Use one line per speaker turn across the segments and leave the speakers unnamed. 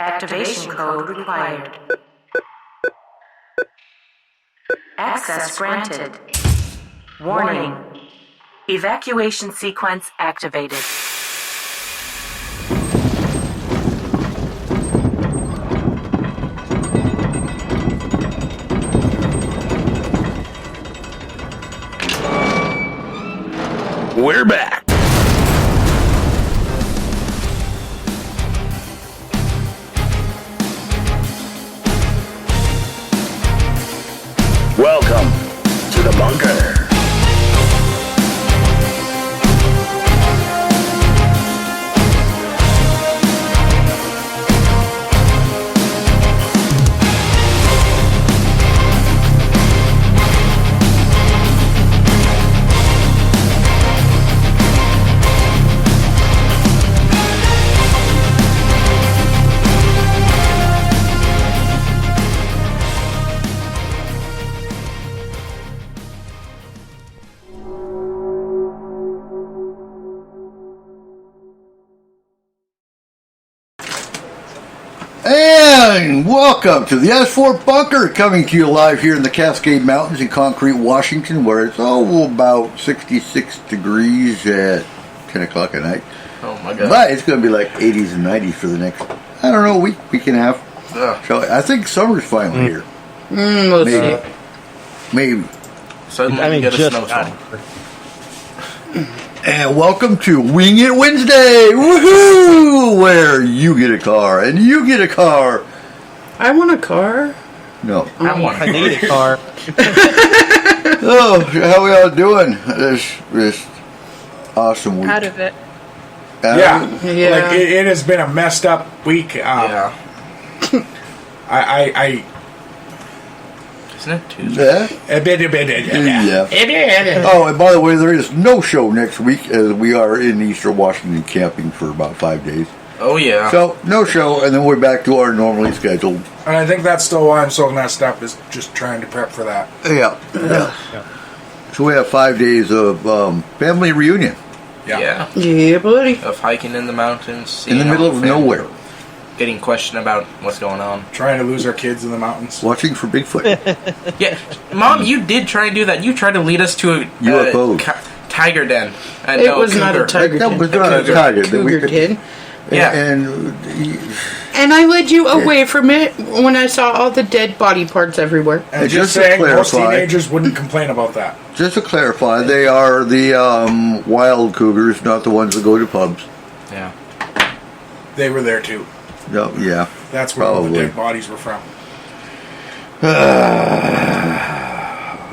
Activation code required. Access granted. Warning. Evacuation sequence activated.
We're back. Welcome to the bunker.
And welcome to the S-4 Bunker, coming to you live here in the Cascade Mountains in Concrete, Washington, where it's about 66 degrees at 10 o'clock at night.
Oh my god.
But it's going to be like 80s and 90s for the next, I don't know, week and a half. So I think summer's finally here.
Let's see.
Maybe.
Suddenly we get a snowstorm.
And welcome to Wing It Wednesday, woohoo! Where you get a car and you get a car.
I want a car.
No.
I
need a car.
Oh, how we all doing this awesome week?
Out of it.
Yeah.
Like it has been a messed up week.
Yeah.
I
Isn't it Tuesday?
Yeah. Oh, and by the way, there is no show next week as we are in Eastern Washington camping for about 5 days.
Oh yeah.
So, no show, and then we're back to our normally scheduled.
and I think that's still why I'm so messed up, is just trying to prep for that.
Yeah. So we have 5 days of family reunion
Yeah.
Yeah, buddy.
Of hiking in the mountains.
in the middle of nowhere,
Getting questioned about what's going on.
Trying to lose our kids in the mountains.
watching for Bigfoot.
Yeah, Mom, you did try and do that. You tried to lead us to a
UFO.
tiger den. And
It was not a
cougar.
tiger
That
den.
was not a tiger.
Cougar den.
Yeah.
And I led you away from it when I saw all the dead body parts everywhere.
And
And
just
just to
saying, most
clarify-
teenagers wouldn't complain about that.
Just to clarify, they are the wild cougars, not the ones that go to pubs.
Yeah.
They were there too.
No, yeah.
That's where all the
Probably.
dead bodies were from.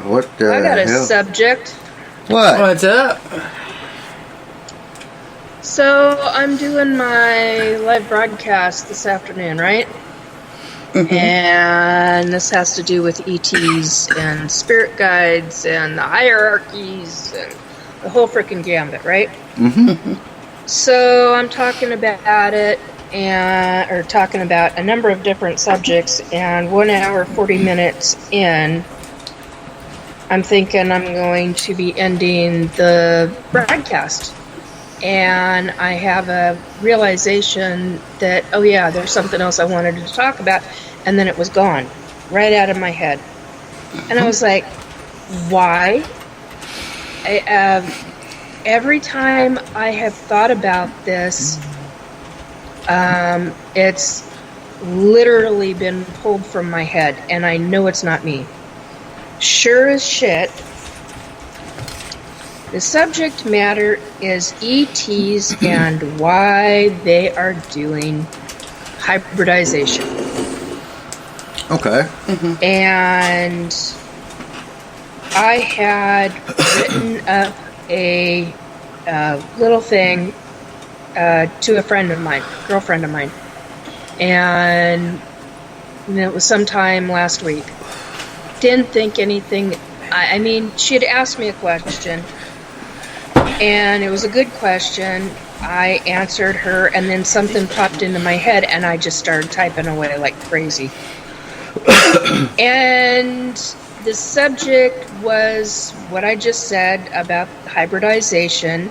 What the
I got a
hell?
subject.
What?
What's up?
So I'm doing my live broadcast this afternoon, right? And this has to do with ETs and spirit guides and the hierarchies and the whole freaking gambit, right? So I'm talking about it or talking about a number of different subjects, and 1 hour 40 minutes in, I'm thinking I'm going to be ending the broadcast. And I have a realization that, oh yeah, there's something else I wanted to talk about, and then it was gone, right out of my head. And I was like, why? Every time I have thought about this, it's literally been pulled from my head, and I know it's not me. Sure as shit, the subject matter is ETs and why they are doing hybridization.
Okay.
And I had written up a little thing to a friend of mine, girlfriend of mine, and it was sometime last week. Didn't think anything. I mean, she had asked me a question, and it was a good question. I answered her, and then something popped into my head, and I just started typing away like crazy. And the subject was what I just said about hybridization,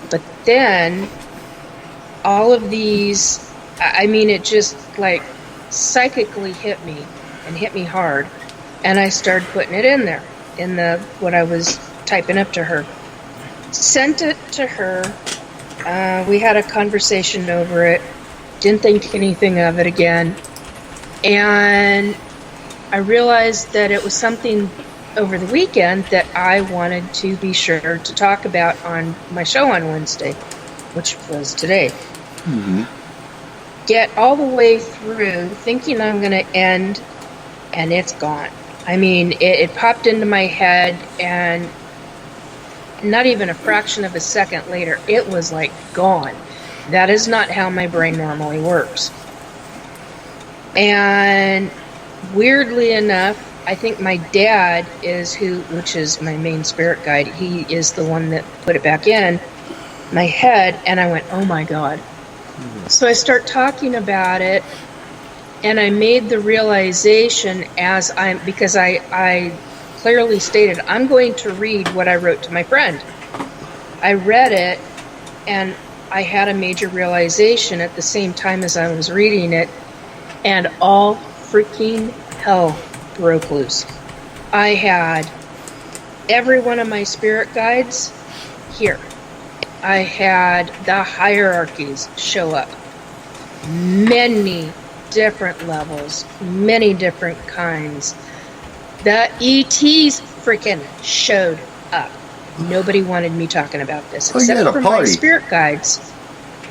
but then all of these I mean, it just like psychically hit me and hit me hard. And I started putting it in there, in what I was typing up to her. Sent it to her. We had a conversation over it. Didn't think anything of it again. And I realized that it was something over the weekend that I wanted to be sure to talk about on my show on Wednesday, which was today.
Mm-hmm.
Get all the way through thinking I'm going to end, and it's gone. I mean, it popped into my head, and not even a fraction of a second later, it was like gone. That is not how my brain normally works. And weirdly enough, I think my dad which is my main spirit guide, he is the one that put it back in my head, and I went, oh my God. Mm-hmm. So I start talking about it, and I made the realization because I clearly stated, I'm going to read what I wrote to my friend. I read it, and I had a major realization at the same time as I was reading it, and all freaking hell broke loose. I had every one of my spirit guides here. I had the hierarchies show up. Many different levels, many different kinds. The ETs freaking showed up. Nobody wanted me talking about this except for my spirit guides.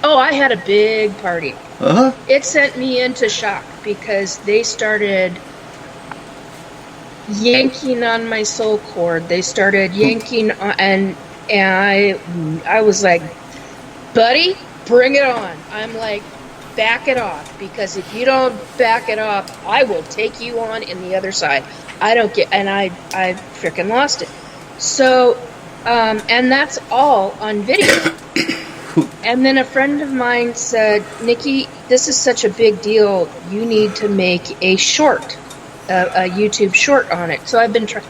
Oh, I had a big party.
Uh-huh.
It sent me into shock because they started yanking on my soul cord. They started yanking on, and I was like, buddy, bring it on. I'm like, back it off, because if you don't back it off, I will take you on in the other side. I freaking lost it. So, and that's all on video. And then a friend of mine said, Nikki, this is such a big deal. You need to make a short, a YouTube short on it. So I've been trying.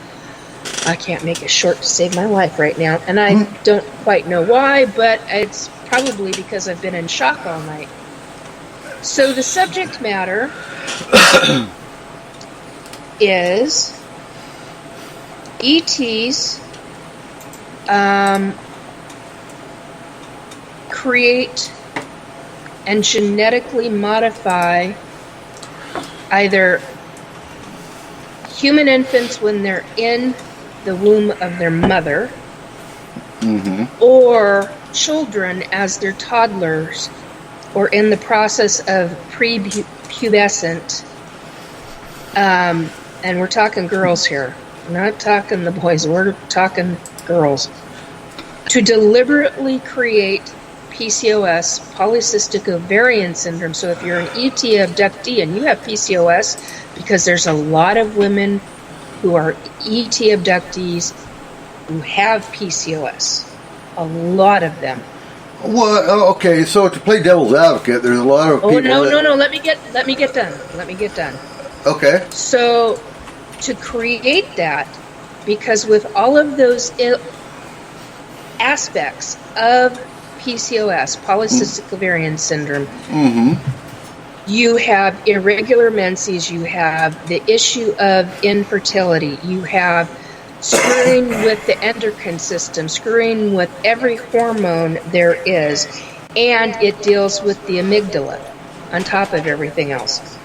I can't make a short to save my life right now. And I don't quite know why, but it's probably because I've been in shock all night. So the subject matter is ETs create and genetically modify either human infants when they're in the womb of their mother, or children as they're toddlers or in the process of prepubescent. And we're talking girls here. We're not talking the boys. We're talking girls. To deliberately create PCOS, polycystic ovarian syndrome. So if you're an ET abductee and you have PCOS, because there's a lot of women who are ET abductees who have PCOS. A lot of them.
Well, okay, so to play devil's advocate, there's a lot of people.
No. Let me get done.
Okay.
So to create that, because with all of those aspects of PCOS, polycystic ovarian syndrome, you have irregular menses, you have the issue of infertility, you have screwing with the endocrine system, screwing with every hormone there is, and it deals with the amygdala on top of everything else.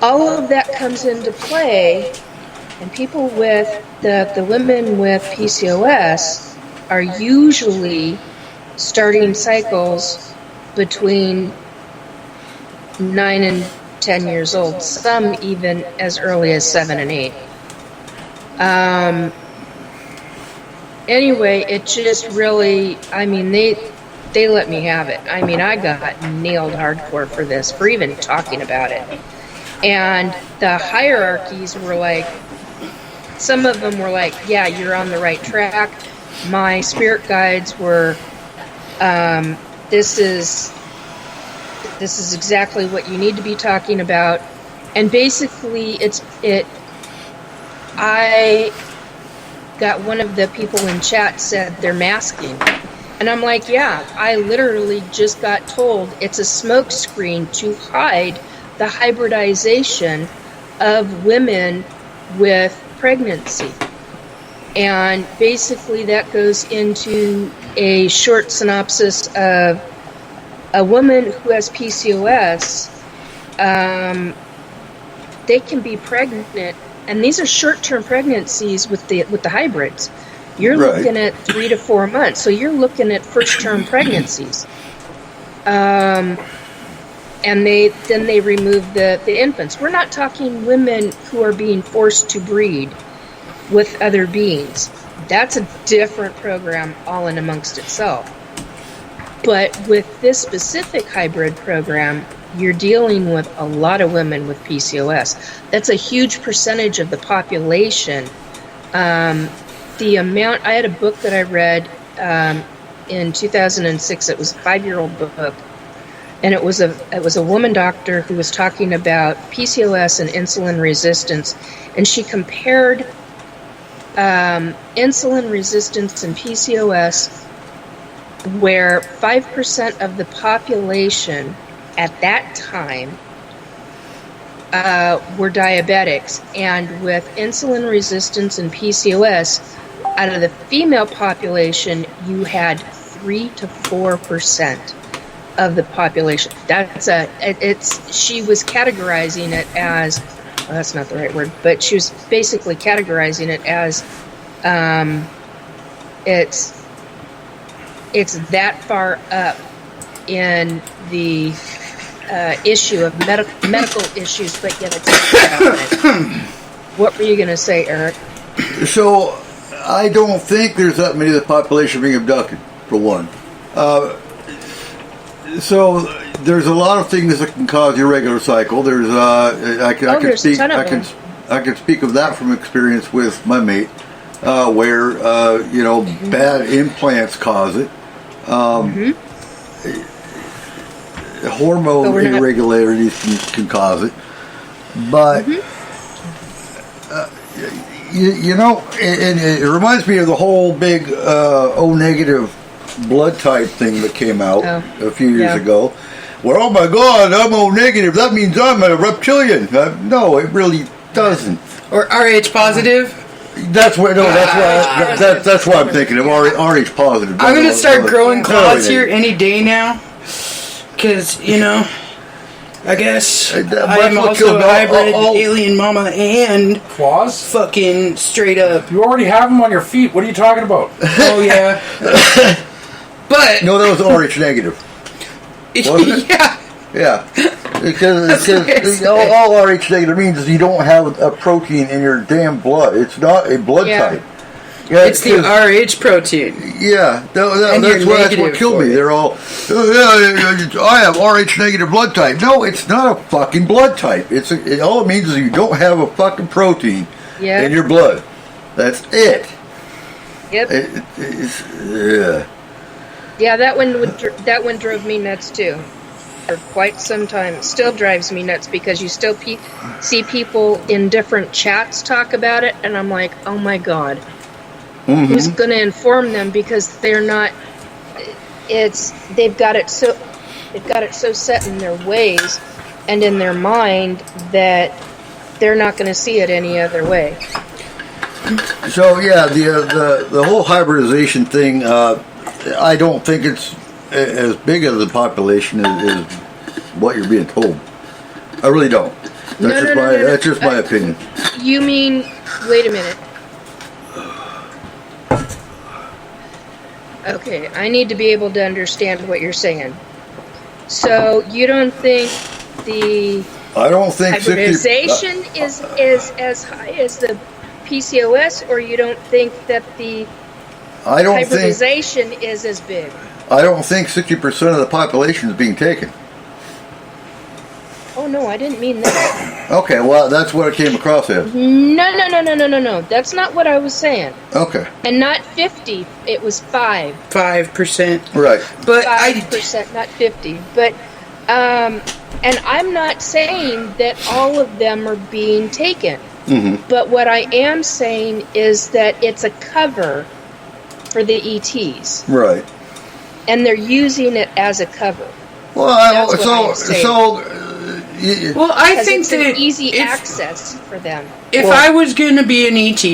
All of that comes into play, and people with the women with PCOS are usually starting cycles between 9 and 10 years old, some even as early as 7 and 8. Anyway, it just really, I mean, they let me have it. I mean, I got nailed hardcore for this, for even talking about it. And the hierarchies were like, some of them were like, yeah, you're on the right track. My spirit guides were, this is exactly what you need to be talking about. And basically, I got one of the people in chat said they're masking. And I'm like, yeah, I literally just got told it's a smoke screen to hide the hybridization of women with pregnancy. And basically that goes into a short synopsis of a woman who has PCOS. They can be pregnant, and these are short-term pregnancies with the hybrids. You're looking at 3 to 4 months, so you're looking at first-term pregnancies. And they remove the infants. We're not talking women who are being forced to breed with other beings. That's a different program all in amongst itself. But with this specific hybrid program, you're dealing with a lot of women with PCOS. That's a huge percentage of the population. The amount, I had a book that I read in 2006. It was a 5-year-old book, and it was a woman doctor who was talking about PCOS and insulin resistance, and she compared insulin resistance and PCOS, where 5% of the population at that time were diabetics, and with insulin resistance and PCOS, out of the female population, you had 3 to 4% of the population. She was categorizing it as, well, that's not the right word, but she was basically categorizing it as it's that far up in the issue of medical issues, but yet it's not. What were you going to say, Eric?
So, I don't think there's that many of the population being abducted, for one. So, there's a lot of things that can cause irregular cycle. There's I can speak of that from experience with my mate, where bad implants cause it. Hormone irregularities can cause it, but and it reminds me of the whole big O negative blood type thing that came out a few years ago, where, oh my God, I'm O negative, that means I'm a reptilian. No, it really doesn't.
Or RH positive.
That's why I'm thinking of RH positive.
I'm gonna start growing claws here any day now, because I guess I'm also a hybrid alien mama and
claws.
Fucking straight up.
You already have them on your feet. What are you talking about?
Oh yeah. But
no, that was RH negative. Wasn't it? Yeah. Because all RH negative means is you don't have a protein in your damn blood. It's not a blood type.
Yeah, it's the RH protein.
Yeah, that's what killed me. They're all, I have RH negative blood type. No, it's not a fucking blood type. All it means is you don't have a fucking protein in your blood. That's it.
Yep. Yeah, that one drove me nuts too. For quite some time. It still drives me nuts because you still see people in different chats talk about it, and I'm like, oh my God. Who's going to inform them, because they're not, they've got it so set in their ways and in their mind that they're not going to see it any other way.
So yeah, the whole hybridization thing, I don't think it's as big of the population as what you're being told. I really don't. That's just my opinion.
You mean, wait a minute. Okay, I need to be able to understand what you're saying. So you don't think the hybridization is as high as the PCOS, or you don't think that the hybridization is as big?
I don't think 60% of the population is being taken.
Oh no, I didn't mean that.
Okay, well that's what it came across as.
No. That's not what I was saying.
Okay.
And not 50. It was
5%.
Right.
But
5%, not 50. But and I'm not saying that all of them are being taken. But what I am saying is that it's a cover for the ETs.
Right.
and they're using it as a cover.
Well,
Well, I think
it's
that
an easy access for them.
If I was going to be an ET,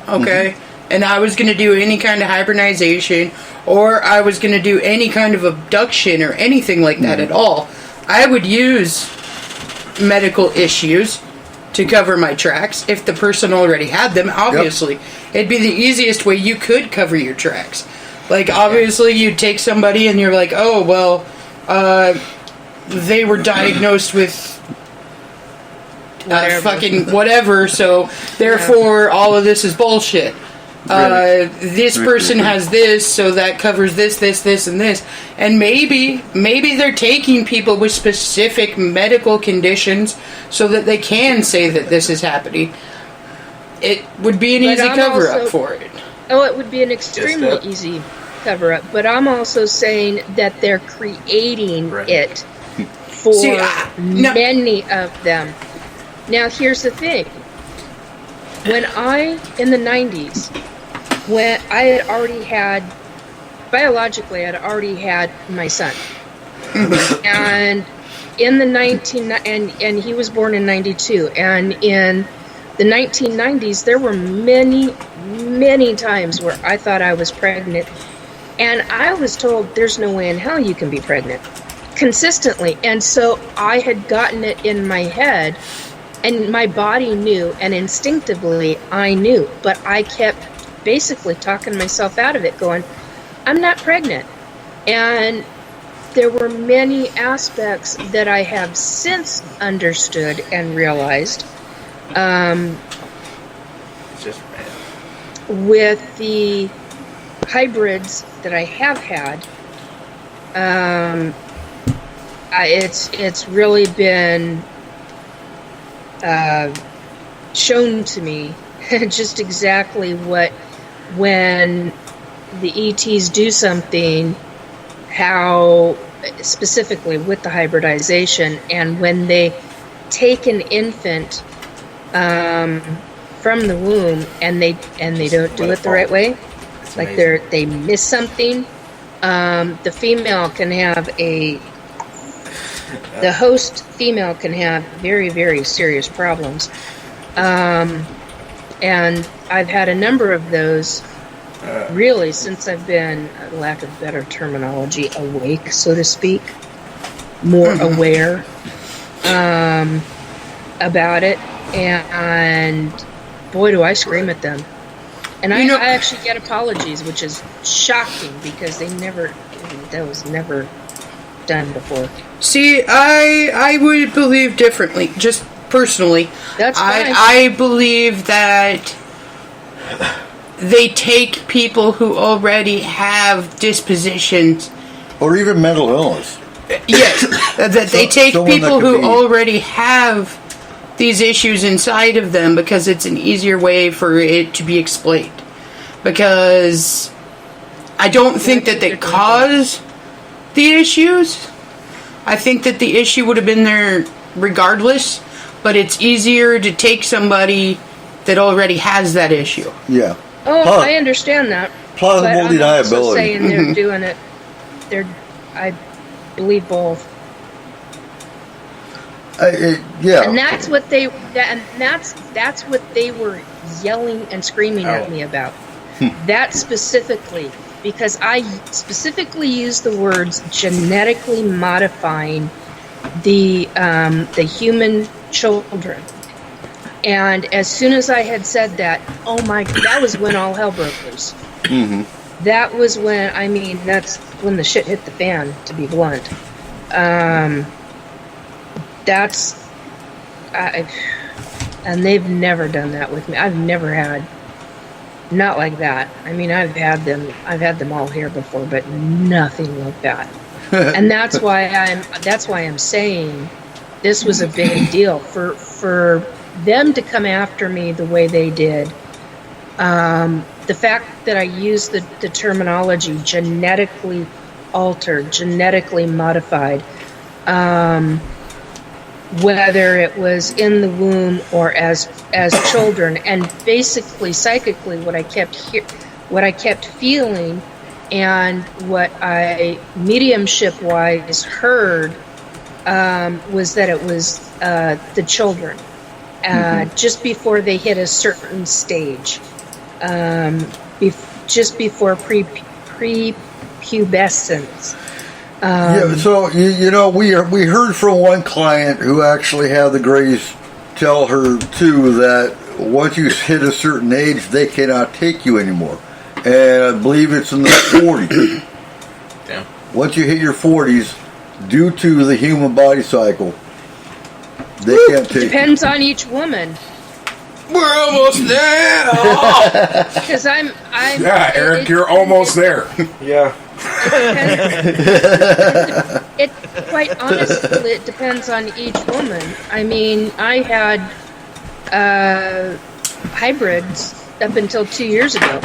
okay, and I was going to do any kind of hybridization, or I was going to do any kind of abduction or anything like that at all, I would use medical issues to cover my tracks. If the person already had them, obviously, it'd be the easiest way you could cover your tracks. Like, obviously, you take somebody and you're like, oh, well, they were diagnosed with fucking whatever, so therefore all of this is bullshit. This person has this, so that covers this, and this. And maybe they're taking people with specific medical conditions so that they can say that this is happening. It would be an easy cover-up for it.
Oh, it would be an extremely easy cover-up. But I'm also saying that they're creating it for many of them. Now, here's the thing. In the 90s, when I had already had, biologically, I'd already had my son. And in the and he was born in 92. And in the 1990s, there were many, many times where I thought I was pregnant. And I was told, there's no way in hell you can be pregnant. Consistently. And so I had gotten it in my head, and my body knew, and instinctively I knew, but I kept basically talking myself out of it, going, I'm not pregnant. And there were many aspects that I have since understood and realized with the hybrids that I have had. It's really been shown to me just exactly what, when the ETs do something, how specifically with the hybridization, and when they take an infant from the womb and they don't do it the right way, it's like they miss something. The female can have the host female can have very, very serious problems. And I've had a number of those really since I've been, lack of better terminology, awake, so to speak, more aware about it. And boy, do I scream at them. And I actually get apologies, which is shocking because that was never done before.
See, I would believe differently, just personally.
That's fine.
I believe that they take people who already have dispositions,
or even mental illness.
Yes, that they take people who already have these issues inside of them because it's an easier way for it to be explained. Because I don't think that they cause the issues. I think that the issue would have been there regardless, but it's easier to take somebody that already has that issue.
Yeah.
Oh, I understand that.
Plausible deniability.
I'm also saying they're doing it. I believe both.
Yeah.
And that's what that's what they were yelling and screaming at me about. That specifically, because I specifically used the words genetically modifying the human children. And as soon as I had said that, that was when all hell broke loose. Mm-hmm. That was when, that's when the shit hit the fan, to be blunt. And they've never done that with me. I've never had, not like that. I've had them all here before, but nothing like that. And that's why I'm saying this was a big deal for them to come after me the way they did. The fact that I used the terminology genetically altered, genetically modified, whether it was in the womb or as children, and basically psychically what I kept feeling And what I mediumship-wise heard was that it was the children just before they hit a certain stage, just before prepubescence.
Yeah, so you know, we heard from one client who actually had the Greys tell her too that once you hit a certain age, they cannot take you anymore, and I believe it's in the 40s.
Damn.
Once you hit your 40s, due to the human body cycle, they can't take you.
Depends on each woman.
We're almost there.
Because I'm.
Yeah, Eric, you're almost there.
Yeah.
It quite honestly, it depends on each woman. I mean, I had hybrids up until 2 years ago.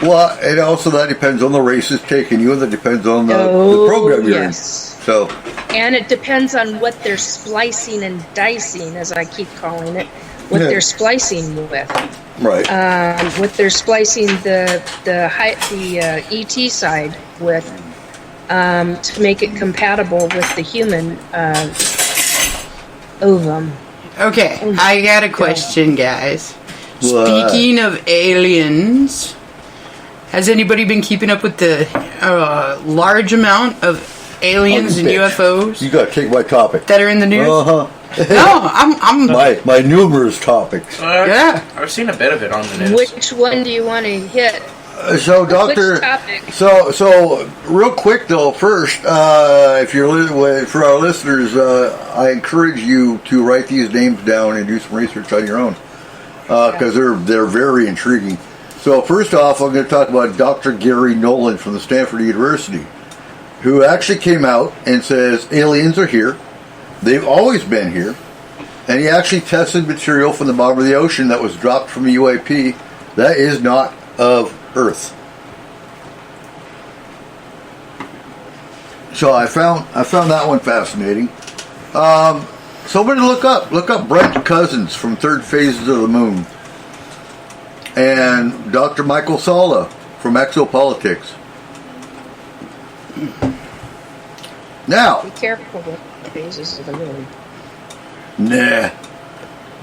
Well, and also that depends on the races taking you, and that depends on the program you're in. So,
and it depends on what they're splicing and dicing, as I keep calling it, what they're splicing with.
right.
What they're splicing the ET side with to make it compatible with the human ovum.
Okay, I got a question, guys.
What?
Speaking of aliens, has anybody been keeping up with the large amount of aliens and UFOs
You gotta take my topic.
that are in the news?
Uh-huh.
No, I'm
My numerous topics.
yeah.
I've seen a bit of it on the news.
Which one do you want to hit?
So, Doctor.
Which topic?
So real quick though. First, if you're for our listeners, I encourage you to write these names down and do some research on your own because they're very intriguing. So first off, I'm going to talk about Dr. Gary Nolan from the Stanford University, who actually came out and says aliens are here. They've always been here. And he actually tested material from the bottom of the ocean that was dropped from a UAP that is not of Earth. So I found that one fascinating. Somebody look up Brent Cousins from Third Phases of the Moon, and Dr. Michael Sala from Exopolitics. Now,
Be careful with the phases of the moon.
nah.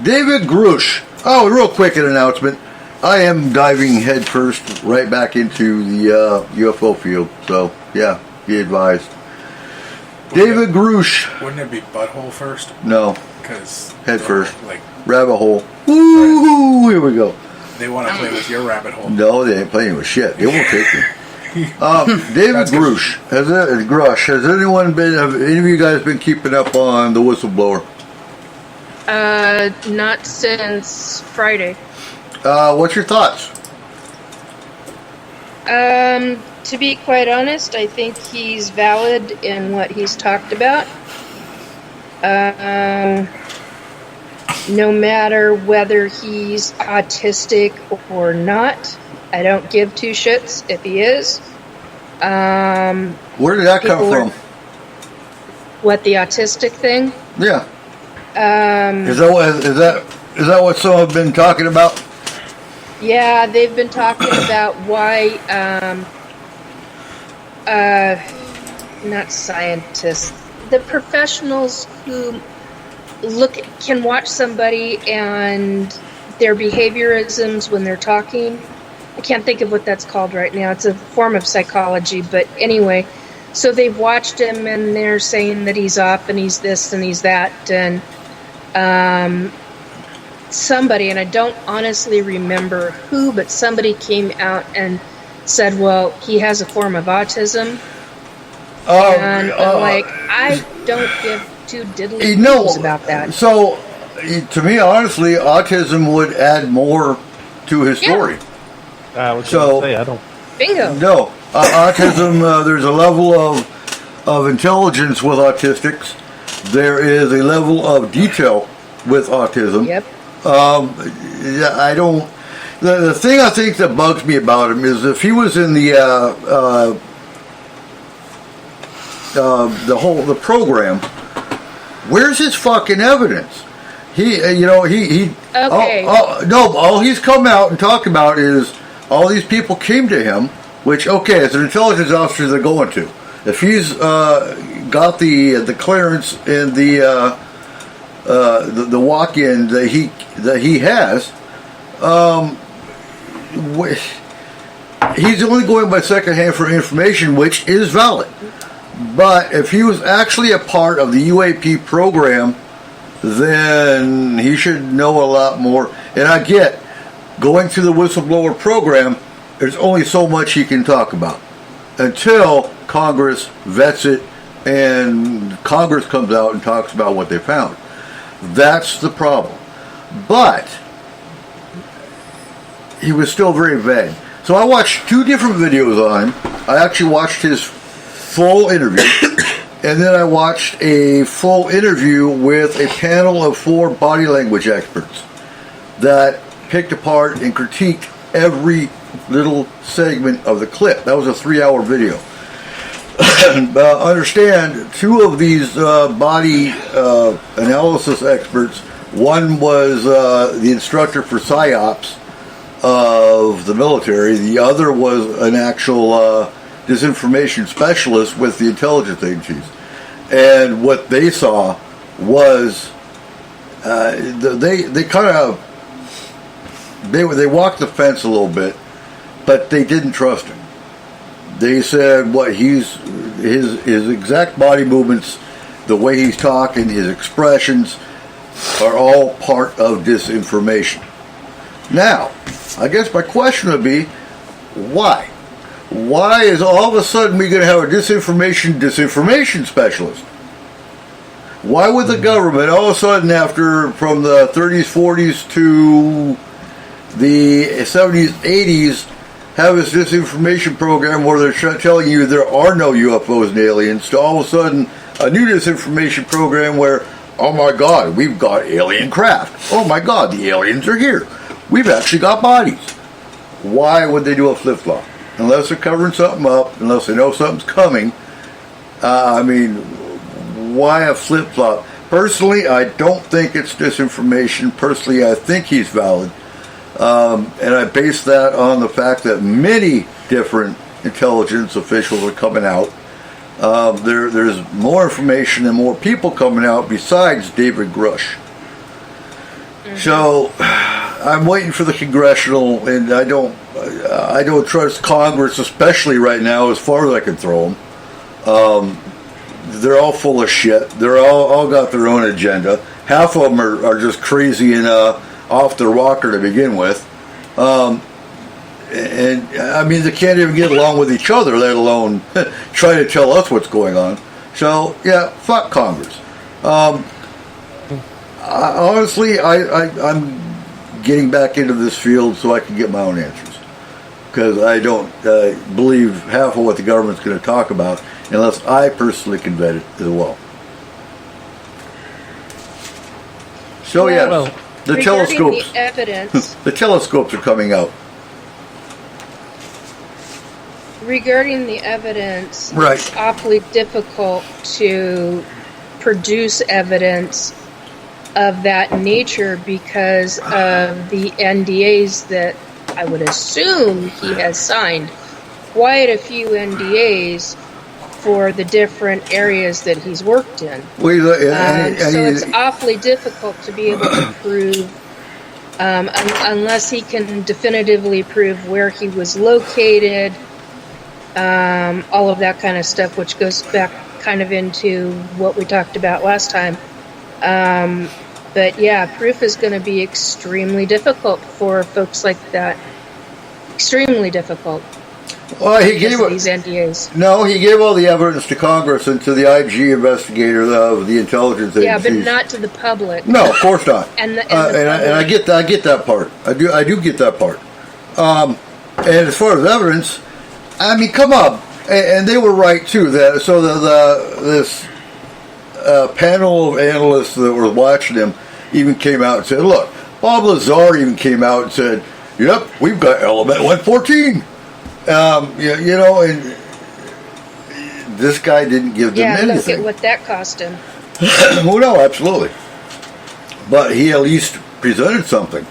David Grush. Oh, real quick, an announcement. I am diving headfirst right back into the UFO field. So, yeah, be advised. David Grush.
Wouldn't it be butthole first?
No,
Because
head first.
like
Rabbit hole. Woo! Here we go.
they want to play with your rabbit hole.
No, they ain't playing with shit. It won't take me. David Grush. Have any of you guys been keeping up on the whistleblower?
Not since Friday.
What's your thoughts?
To be quite honest, I think he's valid in what he's talked about. No matter whether he's autistic or not, I don't give two shits if he is.
Where did that come
people
from?
What, the autistic thing?
Yeah. Is that what some have been talking about?
Yeah, they've been talking about why, not scientists, the professionals who can watch somebody and their behaviorisms when they're talking. I can't think of what that's called right now. It's a form of psychology, but anyway. So they've watched him and they're saying that he's off and he's this and he's that, and somebody, and I don't honestly remember who, but somebody came out and said, well, he has a form of autism. And I'm like, I don't give two diddly noodles about that.
So, to me, honestly, autism would add more to his story.
I was going to say, I don't.
Bingo.
No, autism, there's a level of intelligence with autistics. There is a level of detail with autism.
Yep.
I don't. The thing I think that bugs me about him is if he was in the program, where's his fucking evidence? Okay.
Oh,
all he's come out and talked about is all these people came to him which, okay, it's an intelligence officer they're going to. If he's got the clearance and the walk-in that he has, he's only going by secondhand for information, which is valid. But if he was actually a part of the UAP program, then he should know a lot more. And I get, going through the whistleblower program, there's only so much he can talk about until Congress vets it and Congress comes out and talks about what they found. That's the problem. But he was still very vague. So I watched 2 different videos on him. I actually watched his full interview, and then I watched a full interview with a panel of 4 body language experts that picked apart and critiqued every little segment of the clip. That was a 3-hour video. Understand, 2 of these body analysis experts, one was the instructor for PSYOPs of the military, the other was an actual disinformation specialist with the intelligence agencies. And what they saw was they kind of they walked the fence a little bit, but they didn't trust him. They said what his exact body movements, the way he's talking, his expressions are all part of disinformation. Now, I guess my question would be, why? Why is all of a sudden we going to have a disinformation specialist? Why would the government all of a sudden, from the 30s, 40s to the 70s, 80s, have this disinformation program where they're telling you there are no UFOs and aliens, to all of a sudden a new disinformation program where, oh my God, we've got alien craft. Oh my God, the aliens are here. We've actually got bodies. Why would they do a flip-flop? Unless they're covering something up, unless they know something's coming. Why a flip-flop? Personally, I don't think it's disinformation. Personally, I think he's valid. And I base that on the fact that many different intelligence officials are coming out. There's more information and more people coming out besides David Grush. Mm-hmm. So I'm waiting for the congressional, and I don't trust Congress, especially right now, as far as I can throw them. They're all full of shit. They're all got their own agenda. Half of them are just crazy and off the rocker to begin with. They can't even get along with each other, let alone try to tell us what's going on. So, yeah, fuck Congress. Honestly, I'm getting back into this field so I can get my own answers. Because I don't believe half of what the government's going to talk about unless I personally can vet it as well. So, yeah. Well, the telescopes.
The evidence.
The telescopes are coming out.
Regarding the evidence,
right.
It's awfully difficult to produce evidence of that nature because of the NDAs that I would assume he has signed. Quite a few NDAs for the different areas that he's worked in. So it's awfully difficult to be able to prove, unless he can definitively prove where he was located, all of that kind of stuff, which goes back kind of into what we talked about last time. But yeah, proof is going to be extremely difficult for folks like that. Extremely difficult.
Well, he gave
these NDAs.
No, he gave all the evidence to Congress and to the IG investigator of the intelligence agencies.
Yeah, but not to the public.
No, of course not.
and
I get that part. I do get that part. And as far as evidence, I mean, come on, and they were right too. This panel of analysts that were watching him even came out and said, "Look, Bob Lazar even came out and said, yep, we've got element 114." And this guy didn't give them anything.
Yeah, look at what that cost him.
Oh, no, absolutely. But he at least presented something.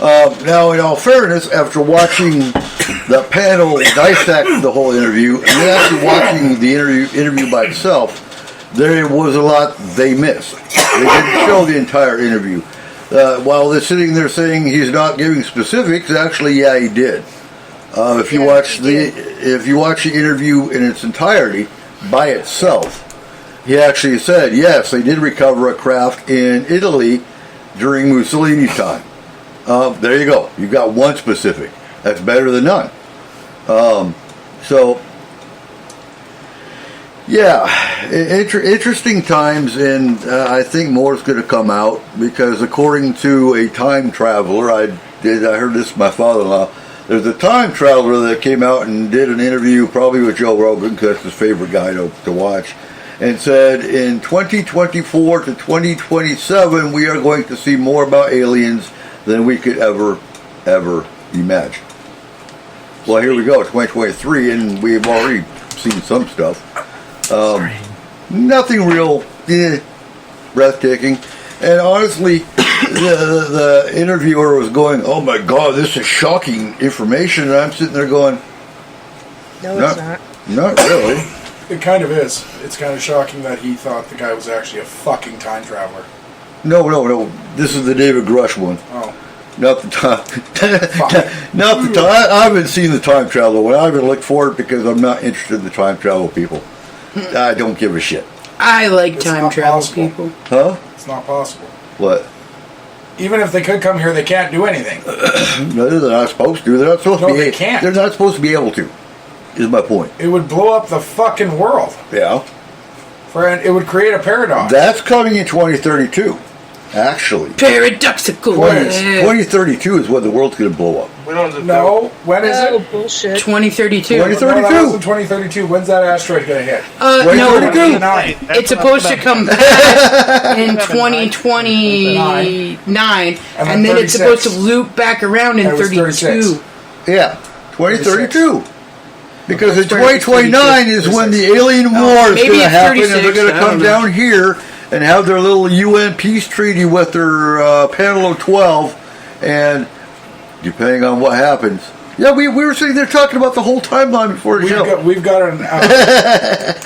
Now, in all fairness, after watching the panel dissected the whole interview, and then after watching the interview by itself, there was a lot they missed. They didn't show the entire interview. While they're sitting there saying he's not giving specifics, actually, yeah, he did. If you watch the interview in its entirety by itself, he actually said, yes, they did recover a craft in Italy during Mussolini's time. There you go. You've got one specific. That's better than none. Interesting times, and I think more is going to come out because according to a time traveler, I heard this from my father-in-law, there's a time traveler that came out and did an interview probably with Joe Rogan because that's his favorite guy to watch, and said in 2024 to 2027 we are going to see more about aliens than we could ever imagine. Well, here we go, 2023, and we've already seen some stuff. Nothing real breathtaking. And honestly, the interviewer was going, oh my God, this is shocking information. And I'm sitting there going,
No, it's not.
Not really.
It kind of is. It's kind of shocking that he thought the guy was actually a fucking time traveler.
No. This is the David Grush one.
Oh.
Not the time. Not the time. I haven't seen the time travel one. I haven't looked for it because I'm not interested in the time travel people. I don't give a shit.
I like
It's
time
not
travel
possible.
people.
Huh?
It's not possible.
What?
Even if they could come here, they can't do anything.
No, they're not supposed to. They're not supposed to
No,
be.
they can't.
They're not supposed to be able to. Is my point.
It would blow up the fucking world.
Yeah.
It would create a paradox.
That's coming in 2032. Actually,
Paradoxical.
2032 is when the world's going to blow up.
No, when is
Oh,
it?
bullshit.
2032.
2032.
No, that was in 2032. When's that asteroid going to hit?
No,
2032.
it's supposed to come back in 2029, and then it's
36.
supposed to loop back around in
That was
32.
36.
Yeah, 2032. Because in
That's where it's
2029 is when the alien war is
maybe
going to
it's
happen, and
36,
they're going to
I
come
don't know.
down here and have their little UN peace treaty with their panel of 12, and depending on what happens. Yeah, we were sitting there talking about the whole timeline before the show.
We've got an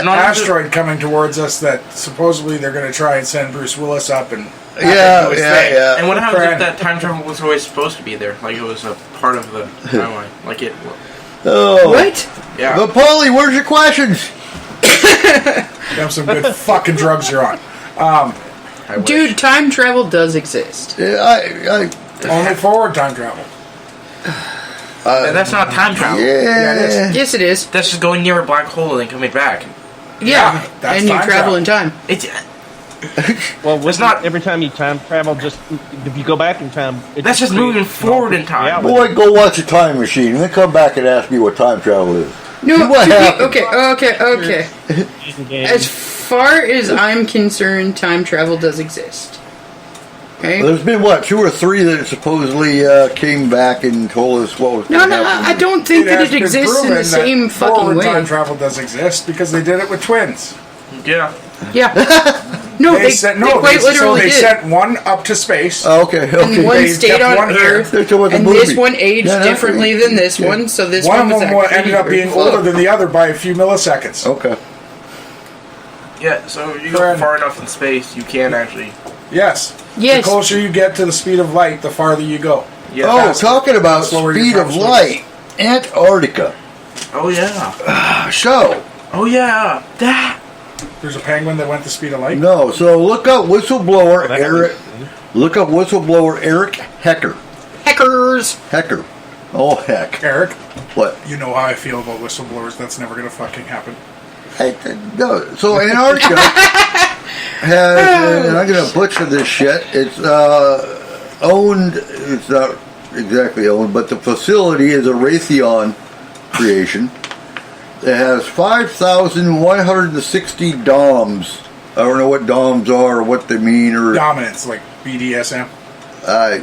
asteroid coming towards us that supposedly they're going to try and send Bruce Willis up and
Yeah.
And what happens if that time travel was always supposed to be there? Like it was a part of the timeline? Like it.
Oh.
What?
Yeah.
But Paulie, where's your questions?
You have some good fucking drugs you're on.
I wish.
Dude, time travel does exist.
Yeah,
Only forward time travel.
That's not time travel.
Yeah, it is.
Yes, it is.
That's just going near a black hole and then coming back.
Yeah,
that's
and you
time
travel
travel.
in time.
It's
Well,
It's not-
every time you time travel. Just if you go back in time,
that's just moving forward in time.
Yeah,
boy, go watch a time machine and then come back and ask me what time travel is.
No,
See what happened.
okay. As far as I'm concerned, time travel does exist. Okay?
There's been, 2 or 3 that supposedly came back and told us what was
No,
going to happen.
I don't think that
has
it
been
exists in
proven
the same
that
fucking
forward
way.
time travel does exist because they did it with twins.
Yeah.
Yeah. No, they quite literally
they
did.
sent one up to space.
Oh, okay.
And one
They
stayed
kept
on
one here.
Earth,
They're talking about the
and this
movie.
one aged
Yeah, that's
differently
right.
than this one, so this
One
one
of
was
them
actually
ended up being
very
older
slow.
than the other by a few milliseconds.
Okay.
Yeah. So you go
Friend.
far enough in space, you can actually.
Yes.
Yes.
The closer you get to the speed of light, the farther you go.
Yeah.
Oh,
faster.
talking about
Slower your
speed of
travel
light. Antarctica.
Oh yeah.
So,
Oh yeah. That.
There's a penguin that went the speed of light.
no. So look up whistleblower Eric. Look up whistleblower Eric Hecker.
Hackers!
Hecker. Oh, heck.
Eric,
What?
you know how I feel about whistleblowers. That's never going to fucking happen.
No. So Antarctica has, and I'm going to butcher this shit. It's owned. It's not exactly owned, but the facility is a Raytheon creation. It has 5,160 DOMs. I don't know what DOMs are or what they mean or.
Dominance, like BDSM.
Yeah,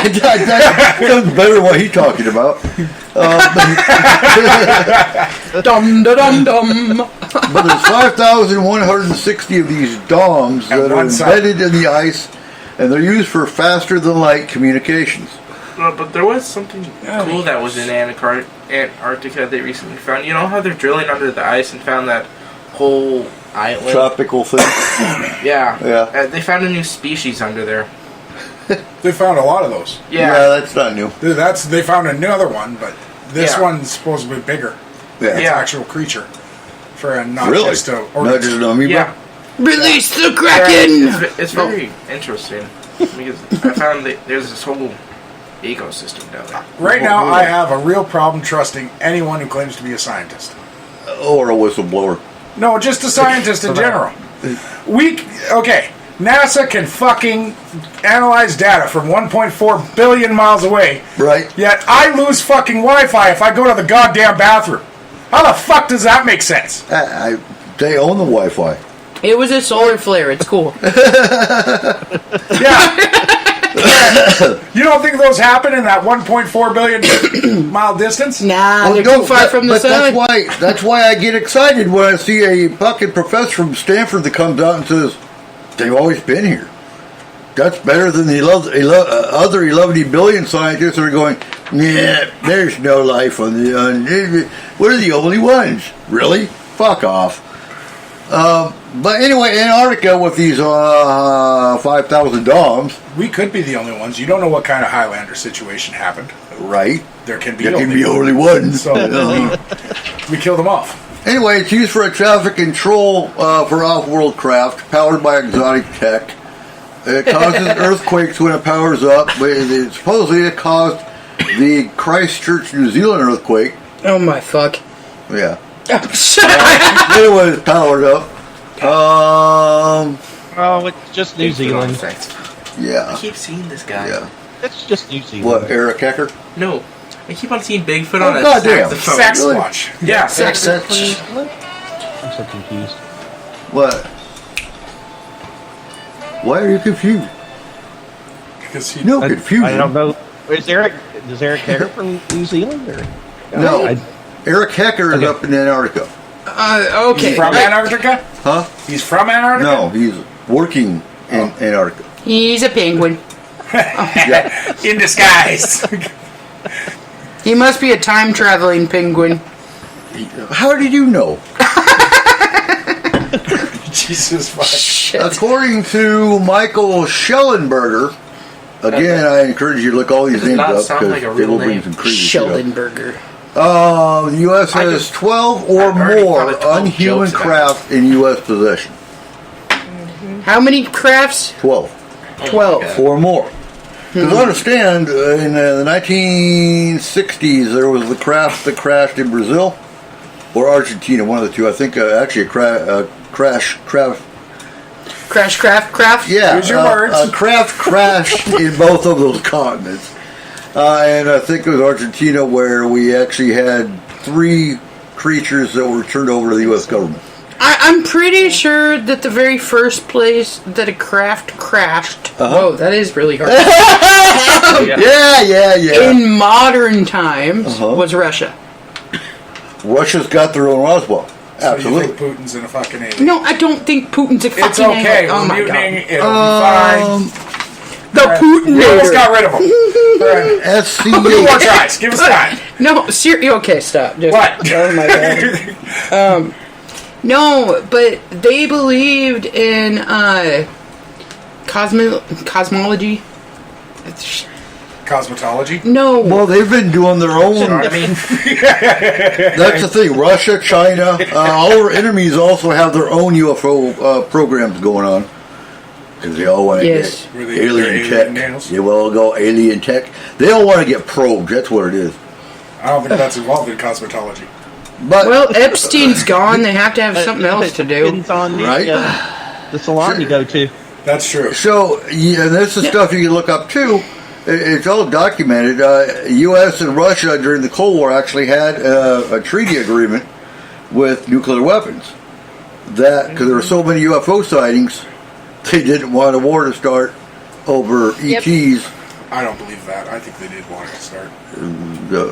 that sounds better than what he's talking about.
Dum da dum dum!
But there's 5,160 of these DOMs
At
that are
one side.
embedded in the ice, and they're used for faster than light communications.
But there was something cool that was in Antarctica they recently found. You know how they're drilling under the ice and found that whole island?
Tropical thing.
Yeah.
Yeah.
They found a new species under there.
They found a lot of those.
Yeah, that's not new.
They found another one, but this
Yeah.
one's supposed to be bigger.
Yeah.
It's an
Yeah.
actual creature. For a not
Really?
just a
Not just an amoeba?
Yeah.
Release the Kraken!
It's very interesting because I found that there's this whole ecosystem down there.
Right now, I have a real problem trusting anyone who claims to be a scientist.
Or a whistleblower.
No, just a scientist in general. Okay, NASA can fucking analyze data from 1.4 billion miles away.
Right.
Yet I lose fucking Wi-Fi if I go to the goddamn bathroom. How the fuck does that make sense?
They own the Wi-Fi.
It was a solar flare. It's cool.
Yeah. You don't think those happen in that 1.4 billion mile distance?
Nah, they're too far from the sun.
That's why I get excited when I see a fucking professor from Stanford that comes out and says, they've always been here. That's better than the other 11 billion scientists that are going, yeah, there's no life on the... we're the only ones. Really? Fuck off. But anyway, Antarctica with these 5,000 DOMs.
We could be the only ones. You don't know what kind of Highlander situation happened.
Right.
There can be
only one.
So we killed them off.
Anyway, it's used for a traffic control for off-world craft, powered by exotic tech. It causes earthquakes when it powers up. But supposedly it caused the Christchurch, New Zealand earthquake.
Oh my fuck.
Yeah. It was powered up.
Oh, it's just New Zealand.
Yeah.
I keep seeing this guy.
Yeah.
It's just New Zealand.
What, Eric Hecker?
No. I keep on seeing Bigfoot on a
goddamn.
saxophone.
Sex
Really?
watch.
Yeah,
Sex.
I'm so confused.
What? Why are you confused?
Because he
No confusion.
I don't know. Is Eric Hager from New Zealand? Or?
No.
I-
Eric Hecker is
Okay.
up in Antarctica.
Okay.
He's from Antarctica?
Huh?
He's from Antarctica?
No, he's working in Antarctica.
He's a penguin.
Yeah.
In disguise.
He must be a time-traveling penguin.
How did you know?
Jesus fuck.
Shit.
According to Michael Schellenberger, again, I encourage you to look all these
Does
names
not
up
sound
because
like a
they
real
will bring
name.
some crazy shit up.
Schellenberger.
The U.S. has 12 or
I've already
more
thought of 12
unhuman
jokes about
craft in U.S. possession.
How many crafts?
12
12.
or more. Because understand, in the 1960s, there was the craft that crashed in Brazil or Argentina, one of the two. I think actually a craft.
Craft?
Yeah,
Use your words.
a craft crashed in both of those continents. And I think it was Argentina where we actually had 3 creatures that were turned over to the U.S. government.
I'm pretty sure that the very first place that a craft crashed... Whoa, that is really hard.
Yeah.
In modern times was Russia.
Russia's got their own Roswell.
So you
Absolutely.
think Putin's in a fucking alien?
No, I don't think Putin's a fucking
It's okay.
alien. Oh
We're
my
mutinying.
god.
It'll be fine.
The Putin
We almost got rid of him. Right.
SCA.
2 more tries. Give us time.
No, seriously. Okay, stop. Just,
What?
Oh my god. No, but they believed in cosmology.
Cosmetology?
No.
Well, they've been doing their own.
I mean,
That's the thing. Russia, China, all our enemies also have their own UFO programs going on. Because they all want to
Yes.
Were
get
they
alien
alien
tech.
nails?
They will all go alien tech. They all want to get probed. That's what it is.
I don't think that's involved in cosmetology.
But
Well, Epstein's gone. They have to have something else to do.
Depends on
Right.
the salon you go to.
That's true.
so, yeah, this is stuff you can look up too. It's all documented. U.S. and Russia during the Cold War actually had a treaty agreement with nuclear weapons. That because there were so many UFO sightings, they didn't want a war to start over ETs.
I don't believe that. I think they did want to start.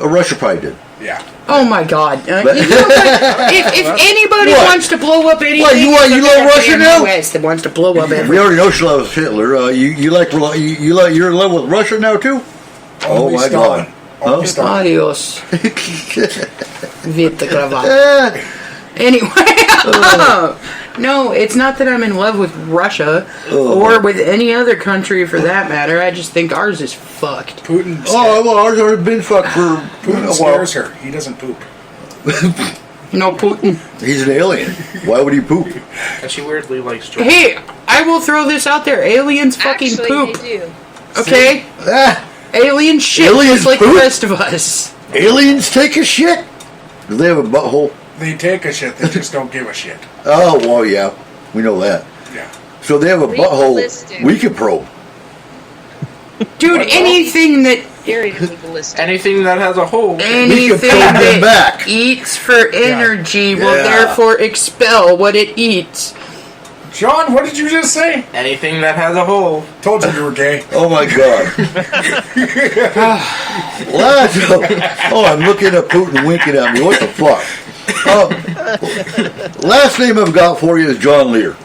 Russia probably did.
Yeah.
Oh my god. You know what? if anybody
What?
wants to blow up anything,
What, you love Russia
the
now?
US that wants to blow up
We
everything.
already know she loves Hitler. You're in love with Russia now too? Oh
Only
my
Stalin.
God!
Oh, we started.
Adios. Vita cravata.
Eh,
Anyway, no, it's not that I'm in love with Russia
Oh.
or with any other country for that matter. I just think ours is fucked.
Putin.
well, ours already been fucked for
Putin
a while.
scares her. He doesn't poop.
No Putin.
He's an alien. Why would he poop?
And she weirdly likes George.
Hey, I will throw this out there. Aliens fucking
Actually,
poop.
they do.
Okay?
Ah,
Aliens shit
Aliens
just like
poop?
the rest of us.
aliens take a shit. Do they have a butthole?
They take a shit. They just don't give a shit.
Oh, well, yeah. We know that.
Yeah.
So they have a butthole
Legalistic.
we could probe.
Dude, anything that
Very legalistic.
Anything that has a hole.
anything
probe them
that
back.
eats for energy will
Yeah.
therefore expel what it eats.
John, what did you just say?
Anything that has a hole.
Told you were gay.
Oh, my God. I'm looking at Putin winking at me. What the fuck? Last name I've got for you is John Lear.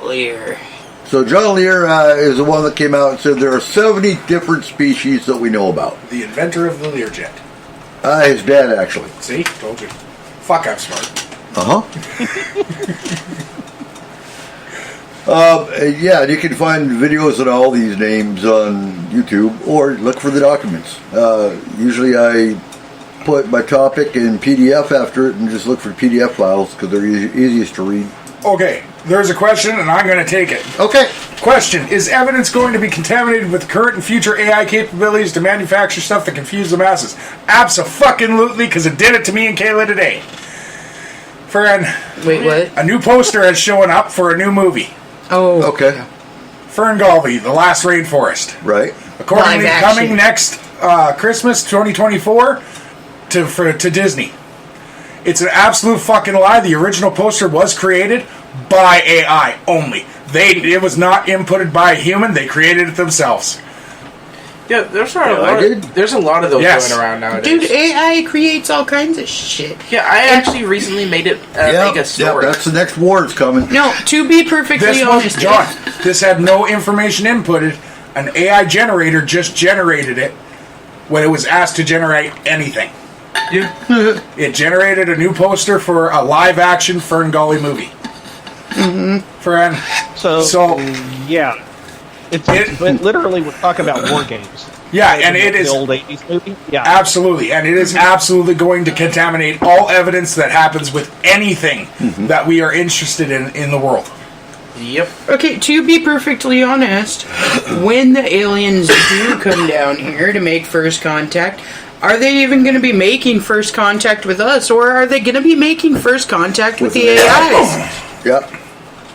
Lear.
So John Lear is the one that came out and said there are 70 different species that we know about.
The inventor of the Learjet.
His dad, actually.
See? Told you. Fuck, I'm smart.
Uh-huh. Yeah, you can find videos of all these names on YouTube or look for the documents. Usually I put my topic in PDF after it and just look for PDF files because they're easiest to read.
Okay, there's a question and I'm going to take it.
Okay.
Question: is evidence going to be contaminated with current and future AI capabilities to manufacture stuff that confuse the masses? Abso-fucking-lutely, because it did it to me and Kayla today. Friend,
Wait, what?
a new poster has shown up for a new movie.
Oh.
Okay.
Ferngully, The Last Rainforest.
Right.
Accordingly,
Live
coming
action.
next Christmas 2024 to Disney. It's an absolute fucking lie. The original poster was created by AI only. It was not inputted by a human. They created it themselves.
Yeah, there's a
I
lot.
did.
There's a lot of those
Yes.
going around nowadays.
Dude, AI creates all kinds of shit.
Yeah, I actually recently made it make a story.
that's the next war that's coming.
No, to be perfectly
This was
honest,
John. This had no information inputted. An AI generator just generated it when it was asked to generate anything.
Yeah.
It generated a new poster for a live-action Ferngully movie. Mm-hmm. Friend. So
yeah. But literally, we're talking about war games.
yeah, and it
the
is
old 80s movie. Yeah.
absolutely, and it is absolutely going to contaminate all evidence that happens with anything that we are interested in the world.
Yep.
okay, to be perfectly honest, when the aliens do come down here to make first contact, are they even going to be making first contact with us, or are they going to be making first contact with the AIs?
Yep.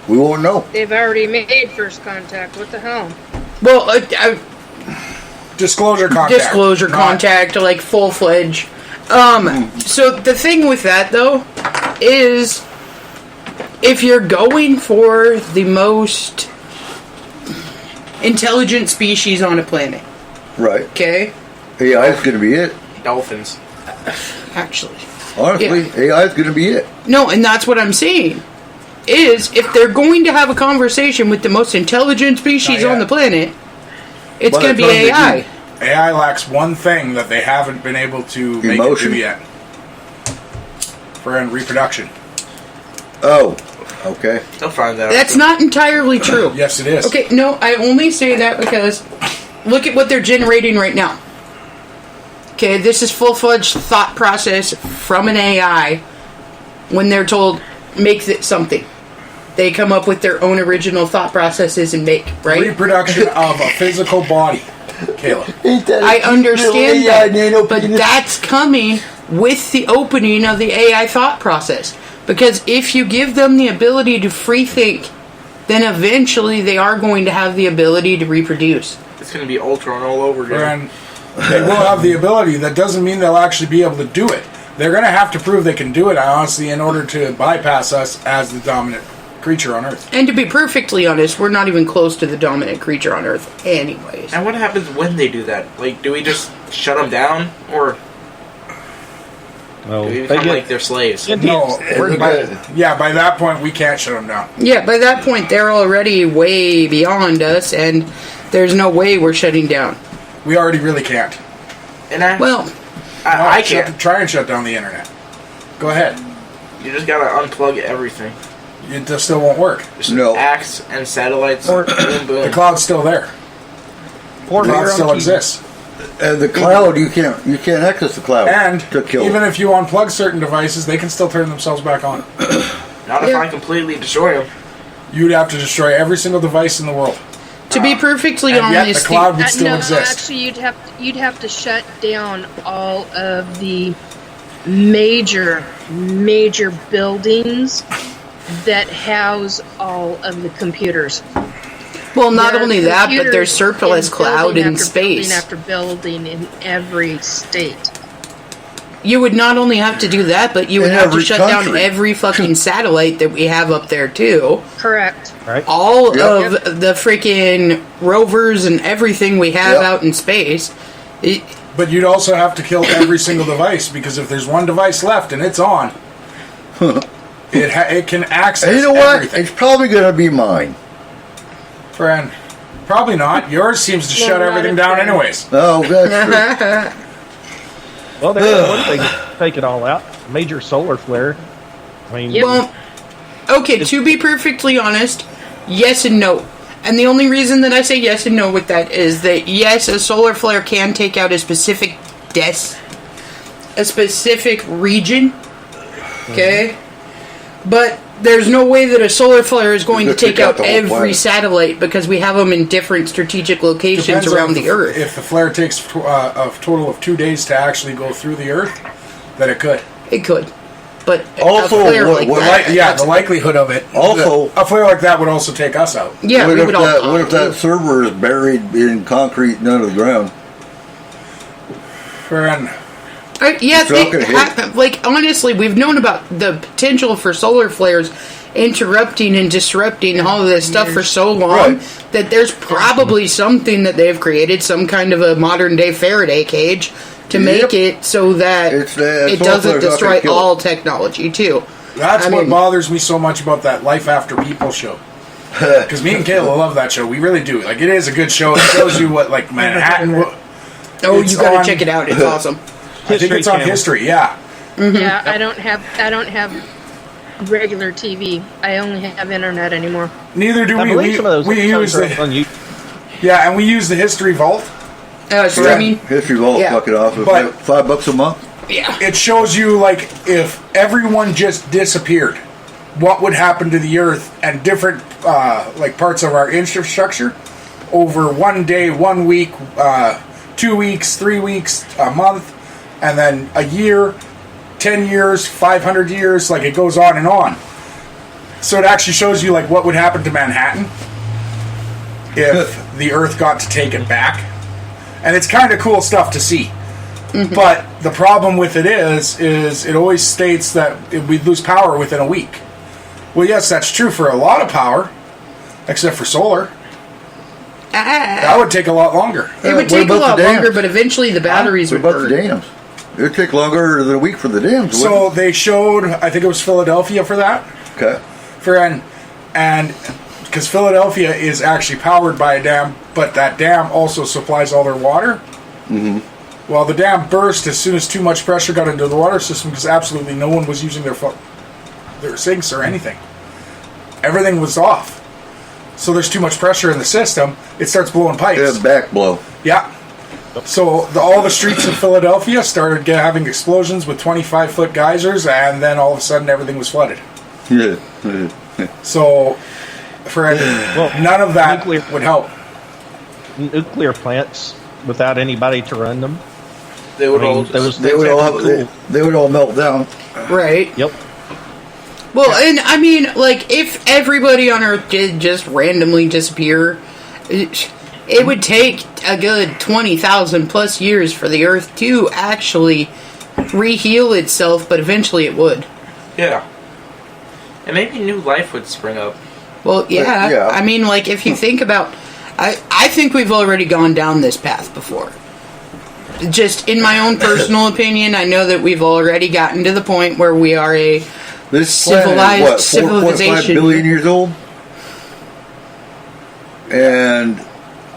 We won't know.
They've already made first contact. What the hell?
Well,
Disclosure contact.
disclosure
Not-
contact, like full-fledged. So the thing with that, though, is if you're going for the most intelligent species on a planet,
Right.
okay?
AI is going to be it.
Dolphins.
Actually.
Honestly, AI is going to be it.
No, and that's what I'm saying. Is if they're going to have a conversation with the most intelligent species
Not yet.
on the planet, it's
By
going
the
to be
time they
AI.
do.
AI lacks one thing that they haven't been able to make it
Emotion?
do yet. Friend, reproduction.
Oh, okay.
They'll find that.
That's not entirely true.
Yes, it is.
Okay, no, I only say that because look at what they're generating right now. Okay, this is full-fledged thought process from an AI when they're told, make something. They come up with their own original thought processes and make, right?
Reproduction of a physical body. Kayla.
I understand that, but that's coming with the opening of the AI thought process. Because if you give them the ability to free think, then eventually they are going to have the ability to reproduce.
It's going to be Ultron all over again.
And they will have the ability. That doesn't mean they'll actually be able to do it. They're going to have to prove they can do it, honestly, in order to bypass us as the dominant creature on Earth.
And to be perfectly honest, we're not even close to the dominant creature on Earth anyways.
And what happens when they do that? Like, do we just shut them down? Or
Well,
do we
they
become
get-
like their slaves?
No, by that point, we can't shut them down.
Yeah, by that point, they're already way beyond us, and there's no way we're shutting down.
We already really can't.
And I
No,
can't.
try and shut down the internet. Go ahead.
You just gotta unplug everything.
It just still won't work.
Just
No.
Axe and satellites.
Or-
boom, boom.
The cloud's still there.
Or
The cloud
here on
still
TV.
exists.
And the cloud, you can't access the cloud
And
to kill.
even if you unplug certain devices, they can still turn themselves back on.
Not if I completely destroy them.
You'd have to destroy every single device in the world.
To be perfectly
And yet the
honest,
cloud would still
no,
exist.
actually, you'd have to shut down all of the major buildings that house all of the computers.
well, not
There are
only that, but
computers
there's surplus
in
cloud
building
in
after
space.
building after building in every state.
You would not only have to do that, but you would
In
have to
every
shut down
country.
every fucking satellite that we have up there too.
Correct.
Right?
All
Yep.
of the freaking rovers and everything we have
Yep.
out in space.
But you'd also have to kill every single device, because if there's one device left and it's on, it can access
and you know what?
everything.
It's probably going to be mine.
Friend, probably not. Yours seems to
No,
shut
not
everything
a
down
friend.
anyways.
Oh, that's true.
Well, there's one thing to take it all out. Major solar flare. I mean,
Yep.
Well, okay, to be perfectly honest, yes and no. And the only reason that I say yes and no with that is that yes, a solar flare can take out a specific a specific region. Okay? But there's no way that a solar flare is going to take out
the whole
every
planet.
satellite, because we have them in different strategic locations
Depends on
around the Earth.
If the flare takes a total of 2 days to actually go through the Earth, then it could.
It could. But
Also,
a flare
what-
like
what
that,
The likelihood of it.
Also-
a flare like that would also take us out.
yeah,
what
we
if
would all
that? What if that server is buried in concrete and under the ground?
Friend,
Yeah,
It's not gonna hit.
like honestly, we've known about the potential for solar flares interrupting and disrupting all of this stuff for so long
Right.
that there's probably something that they've created, some kind of a modern day Faraday cage to make it so that
It's,
it
solar
doesn't
flares not
destroy
gonna kill it.
all technology too.
that's
I
what
mean-
bothers me so much about that Life After People show. Because me and Kayla love that show. We really do. Like, it is a good show. It shows you what, like, Manhattan.
Oh,
It's
you gotta
on-
check it out. It's awesome.
I think it's on
Channel.
History. Yeah.
Yeah, I don't have regular TV. I only have internet anymore.
Neither do
I
we.
believe some of those
We use
episodes are
the
on you.
yeah, and we use the History Vault.
Streaming.
History Vault,
Yeah.
fuck it off. It's
But-
like $5 a month.
Yeah.
It shows you, like, if everyone just disappeared, what would happen to the Earth and different like parts of our infrastructure over 1 day, 1 week, 2 weeks, 3 weeks, a month, and then a year, 10 years, 500 years, like it goes on and on. So it actually shows you, like, what would happen to Manhattan if the Earth got to take it back. And it's kind of cool stuff to see. But the problem with it is it always states that we'd lose power within a week. Well, yes, that's true for a lot of power, except for solar. That would take a lot longer.
It would
What
take a
about
lot
the dams?
longer, but eventually the batteries
What
would
about the
burn.
dams? It would take longer than a week for the dams.
So they showed, I think it was Philadelphia for that,
okay.
and because Philadelphia is actually powered by a dam, but that dam also supplies all their water. Mm-hmm. Well, the dam burst as soon as too much pressure got into the water system, because absolutely no one was using their sinks or anything. Everything was off. So there's too much pressure in the system, it starts blowing pipes.
Back blow.
Yeah. So all the streets of Philadelphia started having explosions with 25-foot geysers, and then all of a sudden everything was flooded.
Yeah.
So none of that
nuclear-
would help.
Nuclear plants without anybody to run them.
They would
I mean,
all
there was
They would all they would all melt down.
Right.
Yep.
Well, and I mean, like, if everybody on Earth did just randomly disappear, it would take a good 20,000 plus years for the Earth to actually re-heal itself, but eventually it would.
Yeah. And maybe new life would spring up.
Well, yeah.
Yeah.
I mean, like, if you think about... I think we've already gone down this path before. Just in my own personal opinion, I know that we've already gotten to the point where we are a
This planet
civilized
is what, 4.5
civilization.
billion years old? And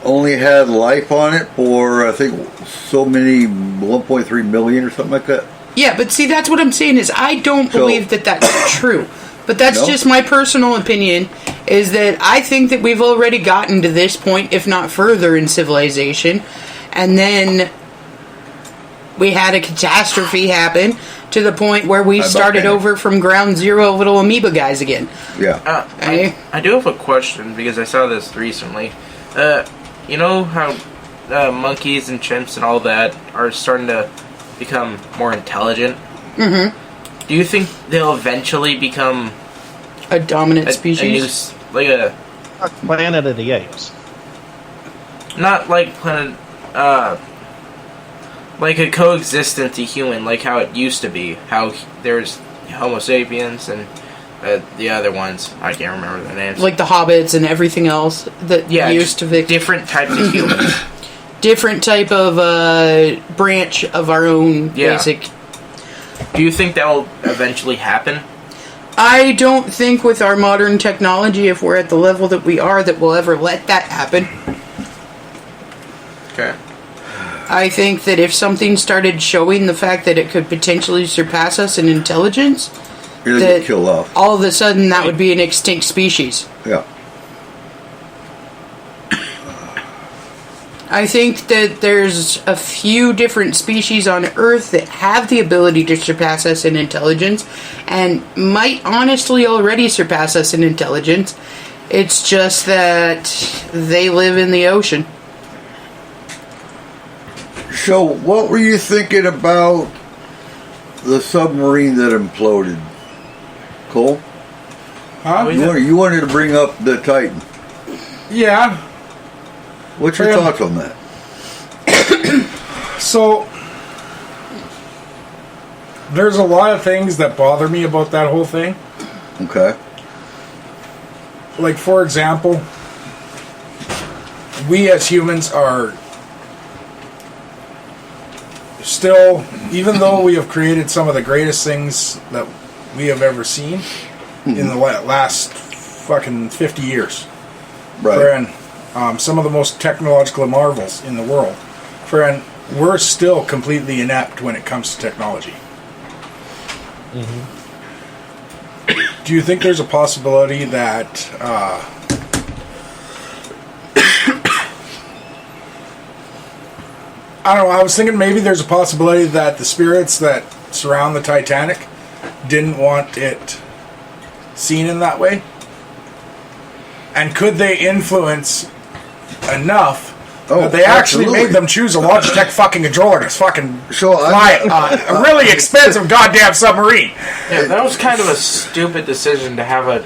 only had life on it for, I think, so many, 1.3 million or something like that.
Yeah, but see, that's what I'm saying is I don't believe that that's true. But that's
No?
just my personal opinion, is that I think that we've already gotten to this point, if not further, in civilization. And then we had a catastrophe happen to the point where we started over from ground zero little amoeba guys again.
Yeah.
I do have a question, because I saw this recently. You know how monkeys and chimps and all that are starting to become more intelligent?
Mm-hmm.
Do you think they'll eventually become
a dominant species?
A
Planet of the Apes.
not like planet, like a coexistent to human, like how it used to be. How there's Homo sapiens and the other ones. I can't remember their names.
Like the hobbits and everything else that used to be.
Different types of humans.
Different type of branch of our own basic.
Do you think that will eventually happen?
I don't think with our modern technology, if we're at the level that we are, that we'll ever let that happen.
Okay.
I think that if something started showing the fact that it could potentially surpass us in intelligence,
You're gonna get killed off.
all of a sudden that would be an extinct species.
Yeah.
I think that there's a few different species on Earth that have the ability to surpass us in intelligence, and might honestly already surpass us in intelligence. It's just that they live in the ocean.
So, what were you thinking about the submarine that imploded, Cole?
Huh?
You wanted to bring up the Titan.
Yeah.
What's your thoughts on that?
So, there's a lot of things that bother me about that whole thing.
Okay.
Like, for example, we as humans are still, even though we have created some of the greatest things that we have ever seen in the last fucking 50 years.
Right.
Friend, some of the most technological marvels in the world. Friend, we're still completely inept when it comes to technology. Do you think there's a possibility that I don't know, I was thinking maybe there's a possibility that the spirits that surround the Titanic didn't want it seen in that way? And could they influence enough that they actually made them choose a Logitech fucking controller to fucking fly a really expensive goddamn submarine?
Yeah, that was kind of a stupid decision to have a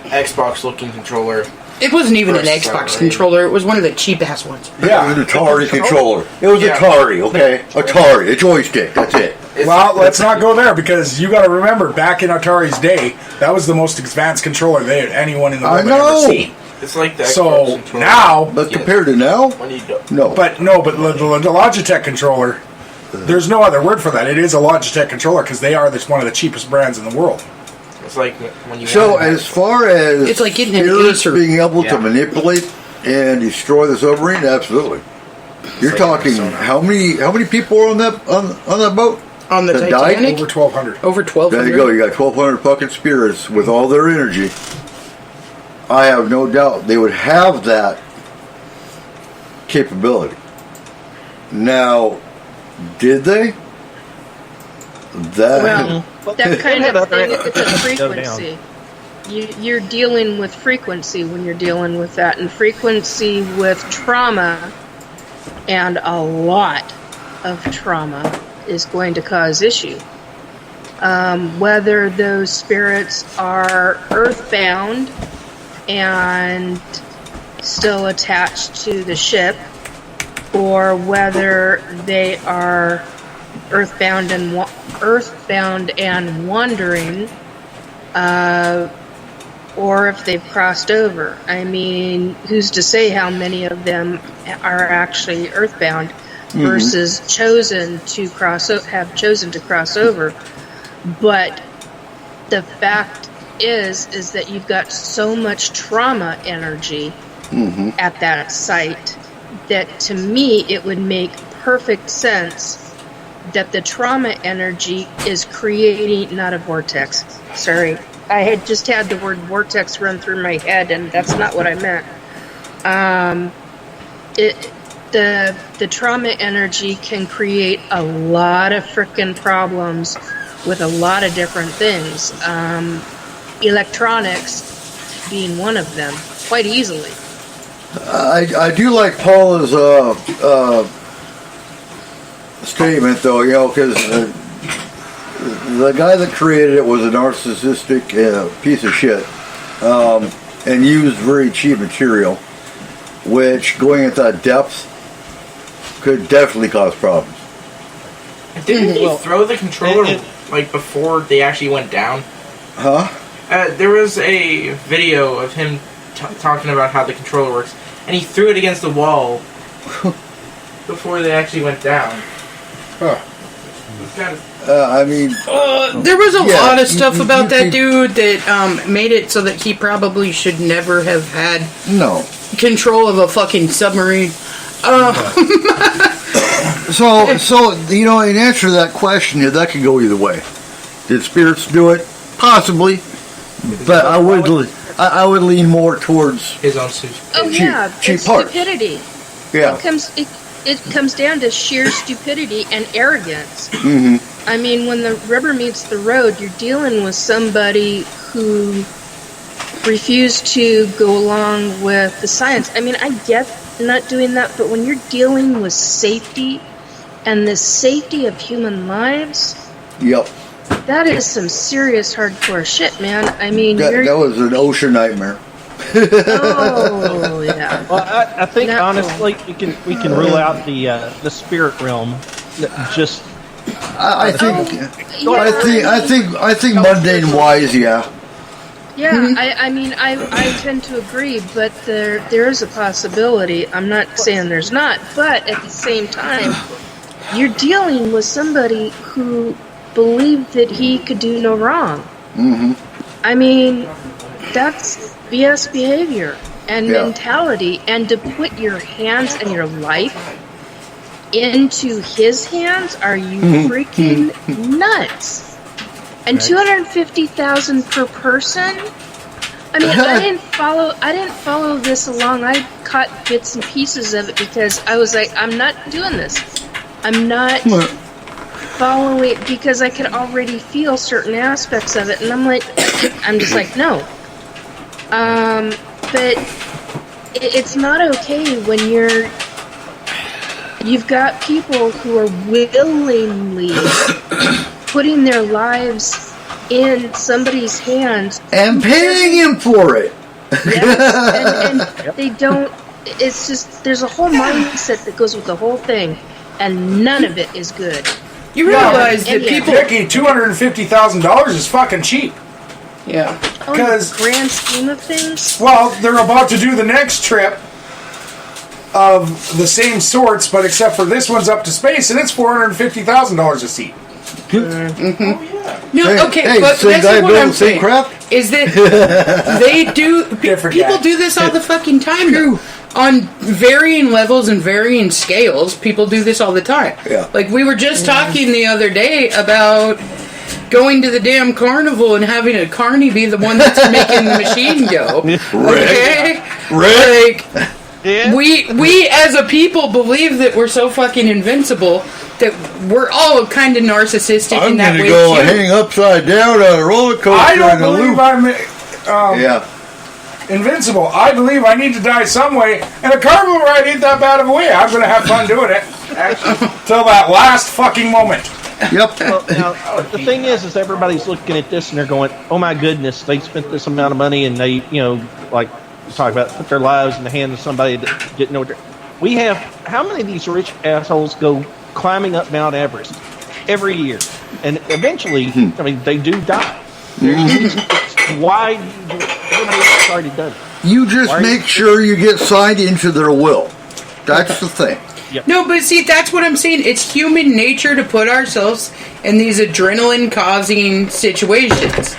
Xbox-looking controller.
It wasn't even an
for a
Xbox
submarine.
controller. It was one of the cheap-ass ones.
Yeah, it was an Atari controller. It was Atari, okay? Atari, a joystick, that's it.
Well, let's not go there, because you got to remember, back in Atari's day, that was the most advanced controller anyone in the world had ever seen.
It's like the Xbox
So
controller.
now,
But compared to now,
When you do-
no.
but the Logitech controller, there's no other word for that. It is a Logitech controller because they are one of the cheapest brands in the world.
It's like when you.
So,
want to-
as far as
It's like getting an
spirits
Acer.
being able to
Yeah.
manipulate and destroy the submarine, absolutely. You're
like
talking
Arizona.
how many people are on that boat?
On the
That
Titanic?
died?
Over 1,200.
Over 1,200.
There you go. You got 1,200 fucking spirits with all their energy. I have no doubt they would have that capability. Now, did they?
Well, that kind of thing, it's a
Go down.
frequency. You're dealing with frequency when you're dealing with that, and frequency with trauma, and a lot of trauma is going to cause issue. Whether those spirits are earthbound and still attached to the ship, or whether they are earthbound and wandering, or if they've crossed over. I mean, who's to say how many of them are actually earthbound versus have chosen to cross over? But the fact is that you've got so much trauma energy at that site, that to me it would make perfect sense that the trauma energy is creating, not a vortex, sorry, I had just had the word vortex run through my head, and that's not what I meant. The trauma energy can create a lot of frickin' problems with a lot of different things. Electronics being one of them, quite easily.
I do like Paula's statement, though, because the guy that created it was a narcissistic piece of shit, and used very cheap material, which, going at that depth, could definitely cause problems.
Didn't he throw the controller like before they actually went down?
Huh?
There was a video of him talking about how the controller works, and he threw it against the wall before they actually went down.
Huh.
There was a lot of stuff about that dude that made it so that he probably should never have had control of a fucking submarine.
So in answer to that question, that could go either way. Did spirits do it? Possibly, but I would lean more towards
his own cheap
it's
parts.
Stupidity.
Yeah,
It comes down to sheer stupidity and arrogance.
Mm-hmm.
I mean, when the rubber meets the road, you're dealing with somebody who refused to go along with the science. I mean, I get not doing that, but when you're dealing with safety and the safety of human lives,
yep,
that is some serious hardcore shit, man. I mean,
that was an ocean nightmare.
Oh yeah.
Well, I think honestly we can rule out the spirit realm.
I think mundane wise, yeah.
Yeah, I mean, I tend to agree, but there is a possibility. I'm not saying there's not, but at the same time, you're dealing with somebody who believed that he could do no wrong.
Mm-hmm.
I mean, that's BS behavior and mentality, and to put your hands and your life into his hands, are you freaking nuts? And $250,000 per person? I mean, I didn't follow this along. I caught bits and pieces of it because I was like, I'm not doing this. I'm not following, because I could already feel certain aspects of it, and I'm just like, no. But it's not okay when you've got people who are willingly putting their lives in somebody's hands
and paying him for it.
Yes, and they don't. It's just, there's a whole mindset that goes with the whole thing, and none of it is good.
You realize that people,
Vicky, $250,000 is fucking cheap.
Yeah.
Because
in the grand scheme of things.
Well, they're about to do the next trip of the same sorts, but except for this one's up to space, and it's $450,000 a seat.
Mm-hmm. No, okay, but that's what I'm saying is that they do. People do this all the fucking time, though. On varying levels and varying scales, people do this all the time.
Yeah.
Like we were just talking the other day about going to the damn carnival and having a carny be the one that's making the machine go. Okay, like. Yeah. We as a people believe that we're so fucking invincible that we're all kind of narcissistic in that way.
I'm gonna go hang upside down on a roller coaster.
I don't believe I'm invincible. I believe I need to die some way, and a carnival ride ain't that bad of a way. I'm gonna have fun doing it, actually, till that last fucking moment.
Yep.
Well, now, the thing is everybody's looking at this and they're going, "Oh my goodness, they spent this amount of money and they, like." Talk about put their lives in the hands of somebody that didn't know what we have. How many of these rich assholes go climbing up Mount Everest every year, and eventually, I mean, they do die. Why? Everybody else already done it.
You just make sure you get signed into their will. That's the thing.
Yep. No, but see, that's what I'm saying. It's human nature to put ourselves in these adrenaline-causing situations.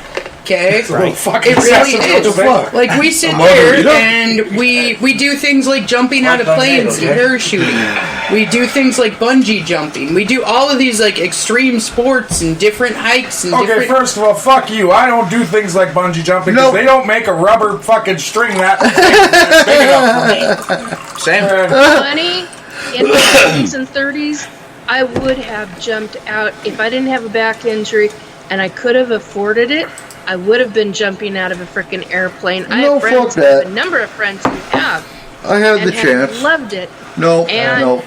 Okay,
It's a little fucking
it really
excessive.
is.
What the fuck?
Like we sit
mother
there
it up.
and we do things like jumping out of planes and parachuting. We do things like bungee jumping. We do all of these like extreme sports and different hikes and
Okay,
different.
first of all, fuck you. I don't do things like bungee jumping because
Nope.
they don't make a rubber fucking string that big enough for me.
Same.
Funny, in my 20s and 30s, I would have jumped out if I didn't have a back injury and I could have afforded it. I would have been jumping out of a freaking airplane. I
No,
have friends,
fuck
I have
that.
a number of friends who have.
I had
And
the chance.
have loved it.
No,
And
no.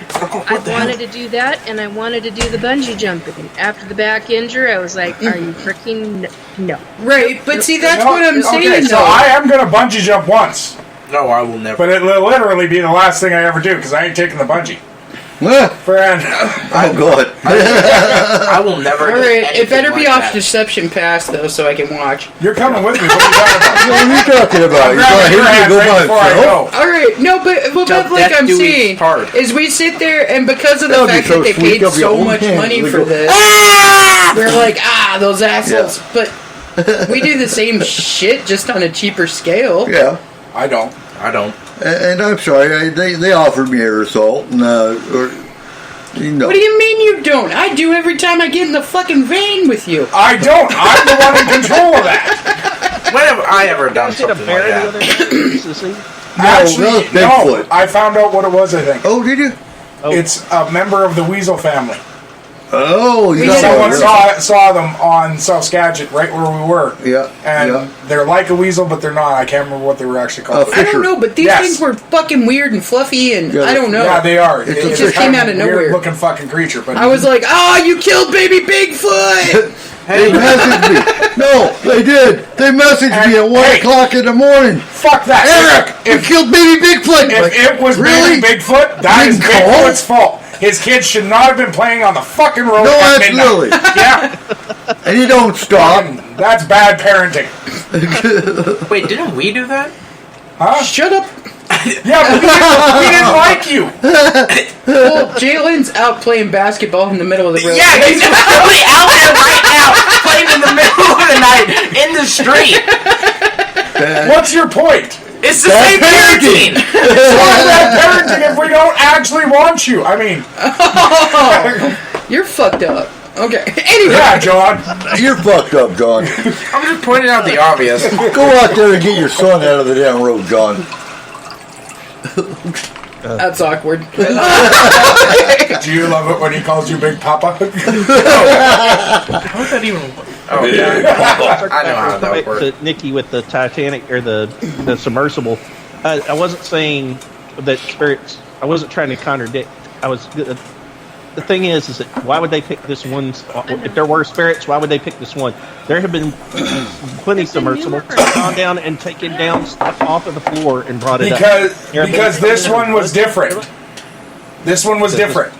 I wanted to do that, and I wanted to do the bungee jumping. After the back injury, I was like, "Are you freaking no?"
Right, but see, that's
No,
what I'm saying.
Okay, so
though.
I am going to bungee jump once,
No, I will never.
but it'll literally be the last thing I ever do because I ain't taking the bungee.
Ah,
Friend.
oh, God.
I will never.
All
do
right, it
anything
better be
like
off
that.
Deception Pass though, so I can watch.
You're coming with me. What are you talking about?
What are you talking about? You're
Grab
going
your
to
hands
go
right
by
before I
yourself?
go.
All right, no, but
Till
like
death
I'm
do we
saying,
part.
is we sit there and because of the
That'll be
fact
so
that they
sweet,
paid
they'll be
so
old
much
hands.
money
They
for
go,
this, we're like, those assholes. But we do the same shit just on a cheaper scale.
Yeah.
I don't.
I don't.
And I'm sorry, they offered me air assault. And, you know.
What do you mean you don't? I do every time I get in the fucking vein with you.
I don't. I'm the one in control of that.
When have I ever done
Hit a
something
bear
like
the
that?
other day. To see.
Actually,
that was
no.
Bigfoot.
I found out what it was, I think.
Oh, did you?
Oh.
It's a member of the weasel family.
Oh, you got
Someone
one.
saw them on South Skagit, right where we were.
Yeah,
And
yeah.
they're like a weasel, but they're not. I can't remember what they were actually called.
Oh,
I don't know, but these
Yes.
things were fucking weird and fluffy, and
Yeah,
I don't know.
Yeah, they are.
It's a
It's
just
kind
came out of nowhere.
Weird looking fucking creature, but
I was like, you killed baby Bigfoot!
They messaged me. No, they did. They messaged me at 1
Hey.
o'clock in the morning.
fuck that.
Eric, you killed baby Bigfoot.
If
Like,
it was
really?
baby Bigfoot, that is
Didn't call?
Bigfoot's fault. His kids should not have been playing on the fucking road
No,
at
absolutely.
midnight. Yeah,
And you don't stop.
that's bad parenting.
Wait, didn't we do that?
Huh?
Shut up!
Yeah, but we didn't like you.
Well, Jalen's out playing basketball in the middle of the road.
Yeah, he's literally out there right now, playing in the middle of the night in the street.
What's your point?
It's the
Bad
same
parenting.
parenting.
It's not bad parenting if we don't actually want you. I mean,
You're fucked up. Okay. Anyway.
yeah, John.
You're fucked up, John.
I'm just pointing out the obvious.
Go out there and get your son out of the damn road, John.
That's awkward.
Do you love it when he calls you Big Papa?
How would that even? Oh yeah, I know how that would work.
To Nikki with the Titanic or the submersible. I wasn't saying that spirits. I wasn't trying to contradict. The thing is that why would they pick this one? If there were spirits, why would they pick this one? There have been plenty of submersibles gone down and taken down stuff off of the floor and brought it up.
Because this one was different. This one was different.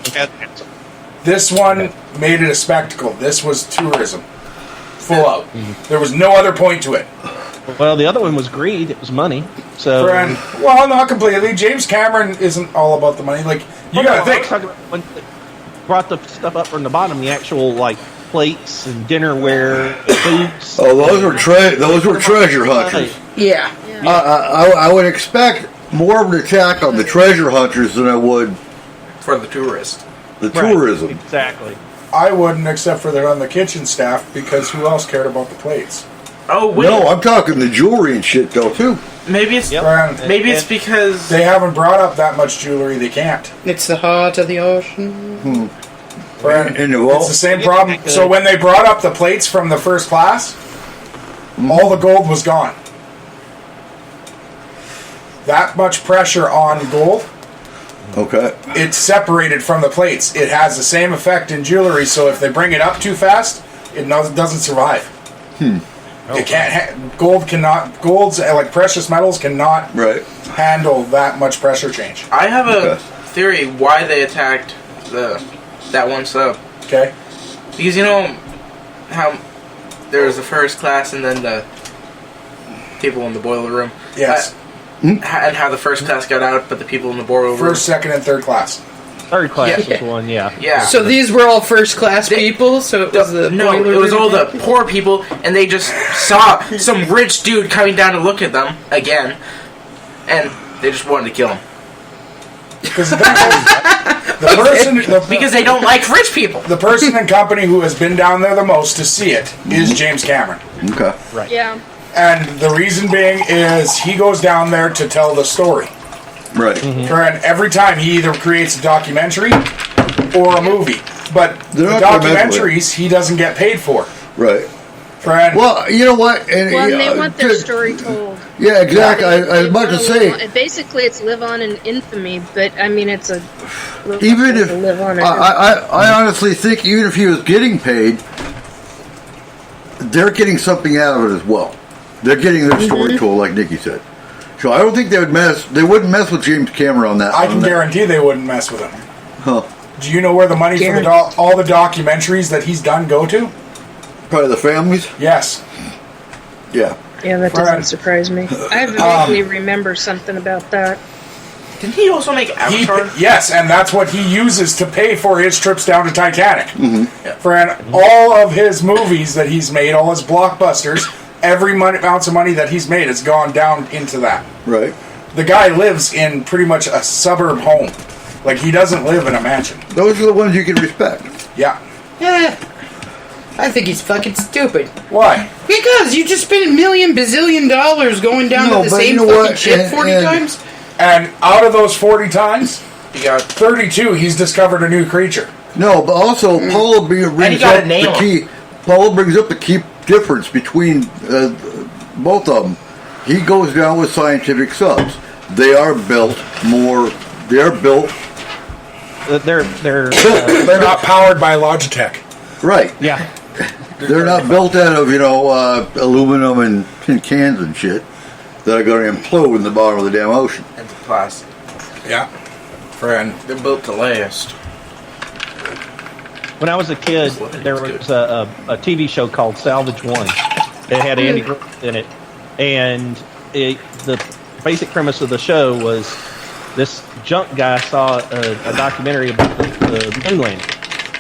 This one made it a spectacle. This was tourism. Full out. There was no other point to it.
Well, the other one was greed. It was money. So,
Friend, well, not completely. James Cameron isn't all about the money. Like, you gotta think.
When they brought the stuff up from the bottom, the actual like plates and dinnerware, boots.
Oh, those were treasure hunters.
Yeah.
I would expect more of an attack on the treasure hunters than I would
For the tourist.
the
Right,
tourism.
Exactly.
I wouldn't, except for on the kitchen staff, because who else cared about the plates?
Oh wait,
No, I'm talking the jewelry and shit though too.
maybe it's
Yep.
Friend,
maybe it's because
they haven't brought up that much jewelry. They can't.
It's the heart of the ocean.
Friend,
In the wall.
it's the same problem. So when they brought up the plates from the first class, all the gold was gone. That much pressure on gold,
Okay.
it's separated from the plates. It has the same effect in jewelry, so if they bring it up too fast, it doesn't survive. It can't. Gold's like precious metals cannot
Right.
handle that much pressure change.
I have a
Okay.
theory why they attacked that one sub.
Okay.
Because you know how there was the first class and then the people in the boiler room.
Yes.
And how the first class got out, but the people in the boiler room.
First, second, and third class.
Third class
Yeah.
was one, yeah.
Yeah.
So these were all first class people. So it was the
No,
boiler
it was
room
all the
people?
poor people, and they just saw some rich dude coming down to look at them again, and they just wanted to kill him.
Because
Because they don't like rich people.
the person and company who has been down there the most to see it is James Cameron.
Okay.
Right.
Yeah.
And the reason being is he goes down there to tell the story.
Right.
And every time he either creates a documentary or a movie. But the
They're not gonna mess with it.
documentaries he doesn't get paid for.
Right.
Friend.
Well, you know what? And,
Well,
you
they
know,
want their story told.
Yeah, exactly. I was
They
about to
wanna
say,
live on- basically, it's live on in infamy, but I mean, it's a
even if
live on.
I honestly think even if he was getting paid, they're getting something out of it as well. They're getting their story told, like Nikki said. So I don't think they would mess. They wouldn't mess with James Cameron on that.
I can
on that.
guarantee they wouldn't mess with him.
Huh.
Do you know where the money for the all the documentaries that he's done go to?
Probably the families.
Yes.
Yeah.
Yeah, that
Friend.
doesn't surprise me. I vaguely remember something about that.
Didn't he also make Avatar?
Yes, and that's what he uses to pay for his trips down to Titanic. Friend, all of his movies that he's made, all his blockbusters, every ounce of money that he's made has gone down into that.
Right.
The guy lives in pretty much a suburb home. Like, he doesn't live in a mansion.
Those are the ones you can respect.
Yeah.
Yeah. I think he's fucking stupid.
Why?
Because you just spent $1 bazillion going down
No,
to the
but
same
you know
fucking
what?
shit
And-
40
and-
times.
And out of those 40 times,
You got
32, he's discovered a new creature.
No, but also Paul brings
gotta
up
nail
the key. Paul brings up the key difference between both of them. He goes down with scientific subs. They are built more. They are built
They're
They're not powered by Logitech.
right.
yeah.
They're not built out of aluminum and tin cans and shit that are going to implode in the bottom of the damn ocean.
into plastic.
Yeah. Friend.
They're built to last.
When I was a kid, there was a TV show called Salvage One. It had Andy Griffith in it, and the basic premise of the show was this junk guy saw a documentary about the moon landing,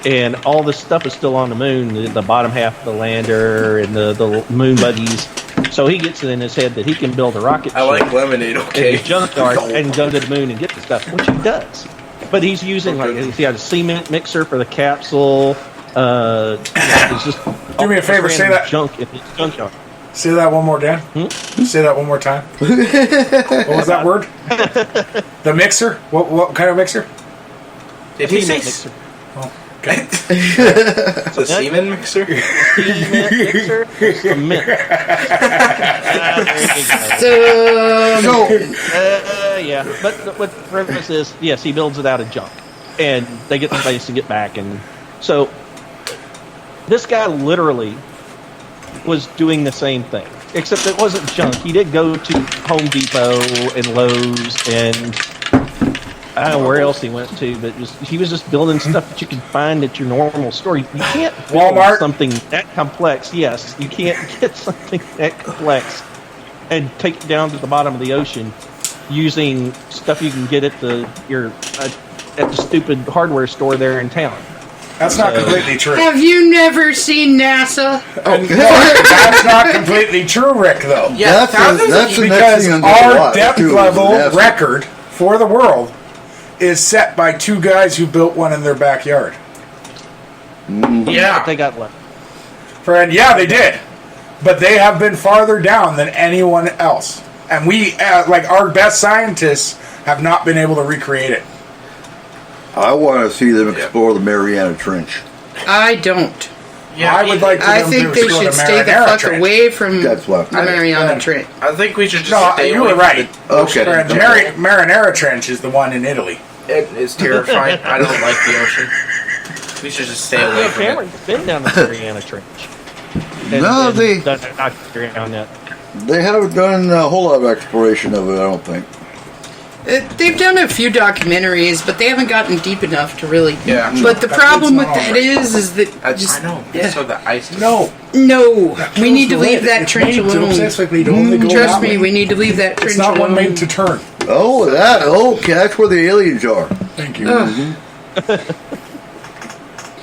and all this stuff is still on the moon, the bottom half of the lander and the moon buggies. So he gets it in his head that he can build a rocket
I like
ship
lemonade,
in
okay?
his junkyard and go to the moon and get the stuff, which he does. But he's using he had a cement mixer for the capsule. It's just
Do me a favor, say that.
junk in his junkyard.
Say that one more, Dan. Say that one more time. What was that word? The mixer? What kind of mixer?
Did he say
Cement mixer.
Okay.
it's a semen mixer?
Cement mixer. Cement. Yeah, but what the premise is, yes, he builds it out of junk, and they get the space to get back, and so this guy literally was doing the same thing, except it wasn't junk. He did go to Home Depot and Lowe's, and I don't know where else he went to, but he was just building stuff that you can find at your normal store. You can't build
Walmart?
something that complex. Yes, you can't get something that complex and take it down to the bottom of the ocean using stuff you can get at the stupid hardware store there in town.
That's not completely true.
Have you never seen NASA?
That's not completely true, Rick, though.
Yeah,
That's the next
Because
thing on
our
the
depth
too,
level
is the NASA.
record for the world is set by two guys who built one in their backyard.
Yeah.
They got left.
Friend, yeah, they did. But they have been farther down than anyone else. And we, our best scientists have not been able to recreate it.
I want to see them explore the Mariana Trench.
I don't.
Yeah,
I would like to
I
them
think
to
they
explore
should
the
stay the
Marinara
fuck
Trench.
away from
That's what-
the Mariana Trench.
I think we should just
No,
stay
you
away
were
from
right.
Okay.
Friend, Marinara Trench is the one in Italy.
It is terrifying. I don't like the ocean. We should just stay away
Yeah,
from it.
Cameron's been down the Mariana Trench.
No, they-
done a documentary on that.
They haven't done a whole lot of exploration of it, I don't think.
They've done a few documentaries, but they haven't gotten deep enough to really.
Yeah.
But the
That
problem with
means
that
no.
is that
I
just
know.
yeah.
So the ice.
No.
no, we need to leave that trench alone.
Specifically to only go
Trust
that
me,
way.
we need to leave that trench
It's not
alone.
one made to turn.
Oh, okay, that's where the aliens are.
Thank you.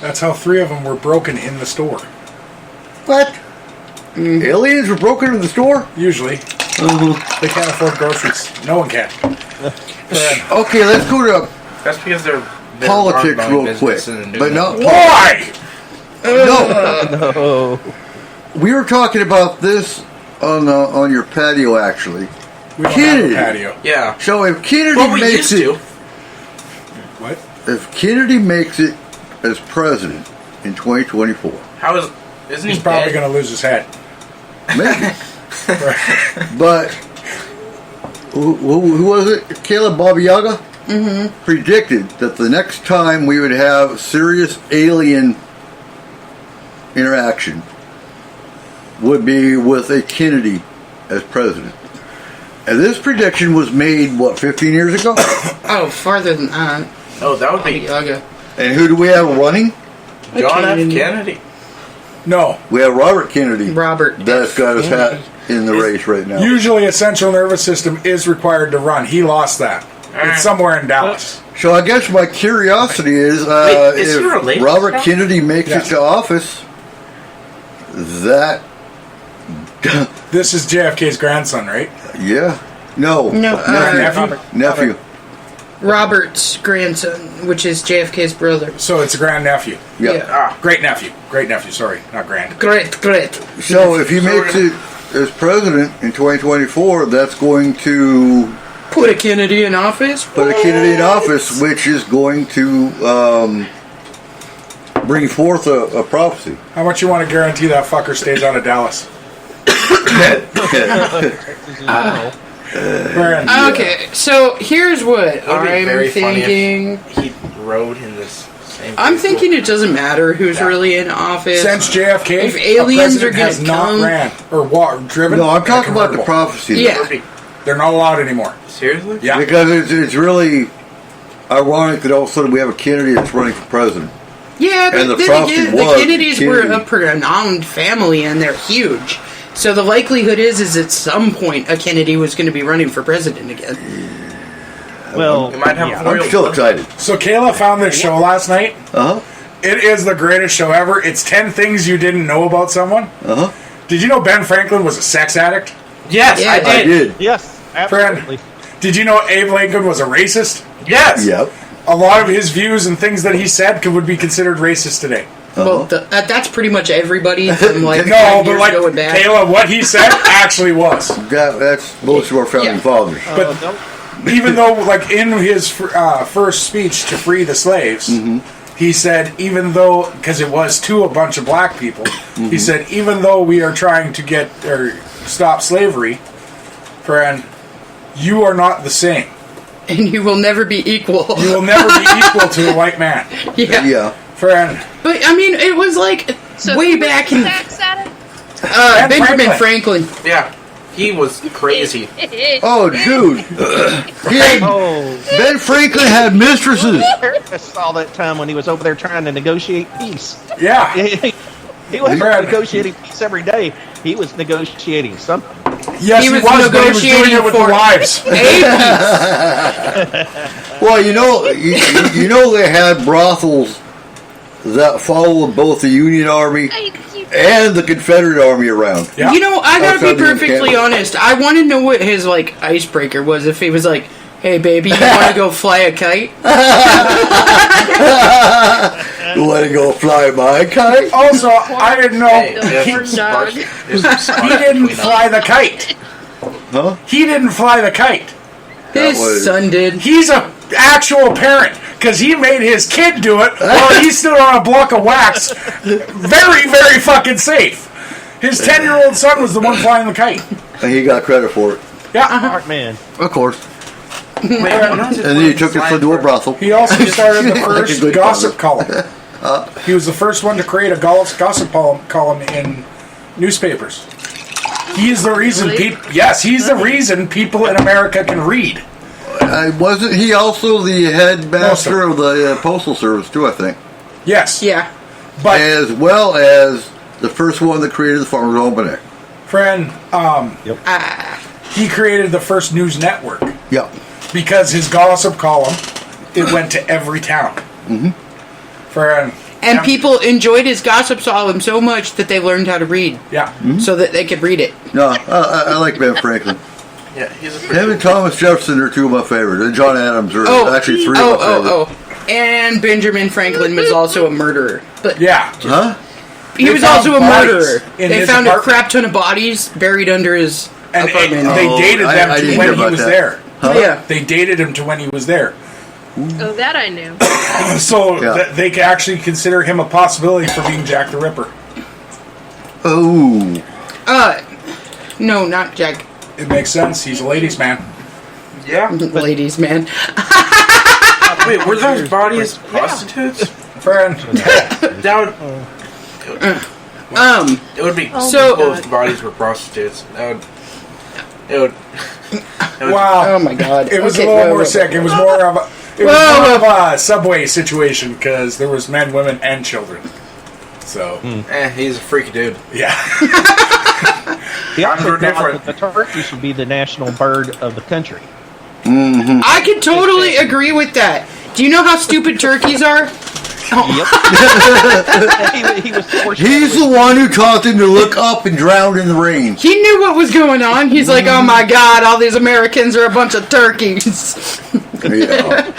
That's how 3 of them were broken in the store.
What? Aliens were broken in the store?
Usually. They can't afford groceries. No one can.
Okay, let's go to
That's because they're
politics
ongoing
real quick.
business and
But
doing
not
Why?
no.
No.
We were talking about this on your patio, actually.
We don't
Kennedy.
have a patio.
Yeah.
So if Kennedy
Well, we
makes
used
it,
to.
What?
if Kennedy makes it as president in 2024,
How is? Isn't
He's
he
probably
dead?
going to lose his head.
maybe. But who was it? Kayla Baba Yaga predicted that the next time we would have serious alien interaction would be with a Kennedy as president. And this prediction was made, what, 15 years ago?
Oh, farther than that.
Oh, that would be
Yaga.
And who do we have running?
John F.
Kennedy.
Kennedy.
No.
We have Robert Kennedy.
Robert.
That's got his hat in the race right now.
Usually a central nervous system is required to run. He lost that. It's somewhere in Dallas.
So I guess my curiosity is,
Wait, is he
if
related
Robert
to him?
Kennedy makes
Yes.
it to office, that,
This is JFK's grandson, right?
yeah, no,
No,
Nephew?
nephew.
Robert's grandson, which is JFK's brother.
So it's a grandnephew.
Yeah.
Ah,
Great nephew. Great nephew, sorry. Not grand.
Great.
So if he makes it as president in 2024, that's going to
Put a Kennedy in office.
put a Kennedy in office, which is going to bring forth a prophecy.
How much you want to guarantee that fucker stays out of Dallas? Brand.
Okay, so here's what
That would be
I'm
very funny
thinking.
if he rode in this same
I'm
vehicle.
thinking it doesn't matter who's really in office.
Since JFK,
If aliens
a president
are gonna
has not
come-
ran or driven.
No, I'm
in a
talking about the
convertible.
prophecy.
Yeah.
They're not allowed anymore.
Seriously?
Yeah.
Because it's really ironic that all of a sudden we have a Kennedy that's running for president.
Yeah, but
And the
then
prophecy
again, the
was
Kennedys were
Kennedy.
a renowned family and they're huge. So the likelihood is at some point a Kennedy was going to be running for president again.
Well,
You might have
yeah.
a
I'm still excited.
So Kayla found this show last night.
Uh huh.
It is the greatest show ever. It's 10 things you didn't know about someone.
Uh huh.
Did you know Ben Franklin was a sex addict?
Yes,
Yeah,
I
I
did.
did.
Yes, absolutely.
Did you know Abe Lincoln was a racist?
Yes.
Yep.
A lot of his views and things that he said would be considered racist today.
Well, that's pretty much everybody from like
No,
5
but
years
like
ago and back.
Kayla, what he said actually was.
That's most of our founding
Yeah.
fathers.
But even though, like in his first speech to free the slaves, he said, even though, because it was to a bunch of black people, he said, even though we are trying to get or stop slavery, friend, you are not the same.
And you will never be equal.
You will never be equal to a white man,
Yeah.
Yeah.
friend.
But I mean, it was like way back in
Sex addict?
Benjamin Franklin.
Yeah. He was crazy.
Oh, dude.
Oh,
Ben Franklin had mistresses.
I saw that time when he was over there trying to negotiate peace.
Yeah,
He wasn't
Brad.
negotiating peace every day. He was negotiating something.
yes,
He
he
was
was, but he was doing
negotiating
it with
for-
the wives.
Well, you know they had brothels that followed both the Union Army and the Confederate Army around.
Yeah.
You know, I gotta
Outside
be
the
perfectly
encampment.
honest. I want to know what his like icebreaker was. If he was like, "Hey, baby, you want to go fly a kite?"
You want to go fly my kite?
Also, I didn't know
Hey,
The
yeah,
horn
spark-
dog.
there's some spark
he didn't
between us.
fly the kite.
Huh?
He didn't fly the kite.
His
was-
son did.
He's a actual parent because he made his kid do it while he stood on a block of wax. Very, very fucking safe. His 10-year-old son was the one flying the kite.
And he got credit for it,
Yeah.
Smart man.
of course.
Wait, when I was
And then he took it to a brothel.
He also started the
Like a
first
good
gossip column. He was the first one to create a gossip column in newspapers. He's the reason
Really?
people. Yes, he's the reason people in America can read.
Wasn't he also the headmaster
sir.
of the Postal Service, too, I think?
Yes,
Yeah.
but
As well as the first one that created the Farmer's Almanac.
friend, he created the first news network
Yeah.
because his gossip column it went to every town. For
And people enjoyed his gossip column so much that they learned how to read, so that they could read it.
No, I like Ben Franklin.
Yeah, he's a
Him and Thomas Jefferson are two of my favorites. And John Adams are actually three of my favorites.
And Benjamin Franklin was also a murderer. But
yeah.
Huh?
he was
found
also a
bodies
murderer.
in
They
his
found a
apartment.
crap ton of bodies buried under his
And
apartment.
they dated them
I
to
didn't
when
hear
he
about
was
that.
there.
Huh?
Yeah.
They dated him to when he was there.
Oh, that I knew.
So
Yeah.
they can actually consider him a possibility for being Jack the Ripper.
Oh.
No, not Jack.
It makes sense. He's a ladies' man.
Yeah.
Ladies, man.
Wait, were those bodies prostitutes?
Friend.
That would. It would be
So-
cool if the bodies were prostitutes. It would.
Wow.
Oh my god.
It was
Okay,
a little
whoa,
more
whoa,
sick.
whoa.
It was more of a. It was
Whoa,
more
whoa.
of a subway situation because there was men, women, and children. So
He's a freaky dude.
yeah.
He also
Times were
thought
different.
that the turkey should be the national bird of the country.
I could totally agree with that. Do you know how stupid turkeys are?
Yep. he was forced
He's the one who taught them to look up and drown in the rain.
He knew what was going on. He's like, oh my god, all these Americans are a bunch of turkeys.
Yeah.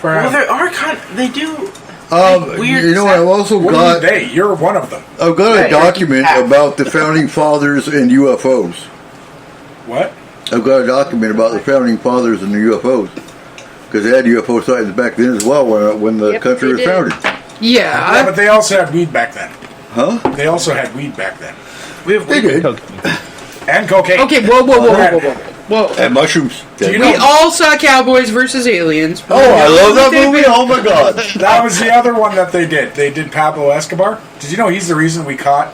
Well, they are kind. They do. Weird
You know, I've also
What
got
are they? You're one of them.
I've got a
Hey,
document
half.
about the founding fathers and UFOs.
What?
I've got a document about the founding fathers and the UFOs because they had UFO sightings back then as well when the
Yep,
country
they
was
did.
founded.
Yeah,
Yeah.
but they also had weed back then.
Huh?
They also had weed back then.
We have
They did.
cocaine.
And cocaine.
Okay, whoa.
And mushrooms.
Do you
We
know-
all saw Cowboys versus Aliens.
Oh, I love that movie. Oh my god.
That was the other one that they did. They did Pablo Escobar. Did you know he's the reason we caught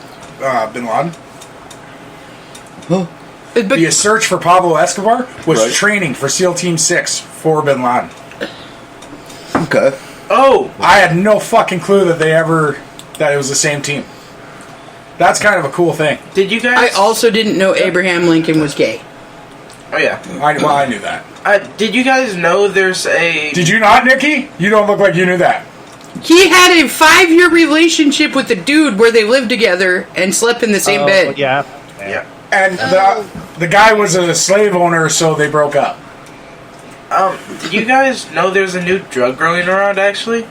Bin Laden?
But
The search for Pablo Escobar was
Right.
training for SEAL Team 6 for Bin Laden.
Okay.
Oh,
I had no fucking clue that it was the same team. That's kind of a cool thing.
did you
I
guys?
also didn't know Abraham Lincoln was gay.
Oh yeah.
I knew that.
Did you guys know there's a?
Did you not, Nikki? You don't look like you knew that.
He had a 5-year relationship with a dude where they lived together and slept in the same bed.
Yeah.
Yeah.
And the guy was a slave owner, so they broke up.
Did you guys know there's a new drug growing around? Actually,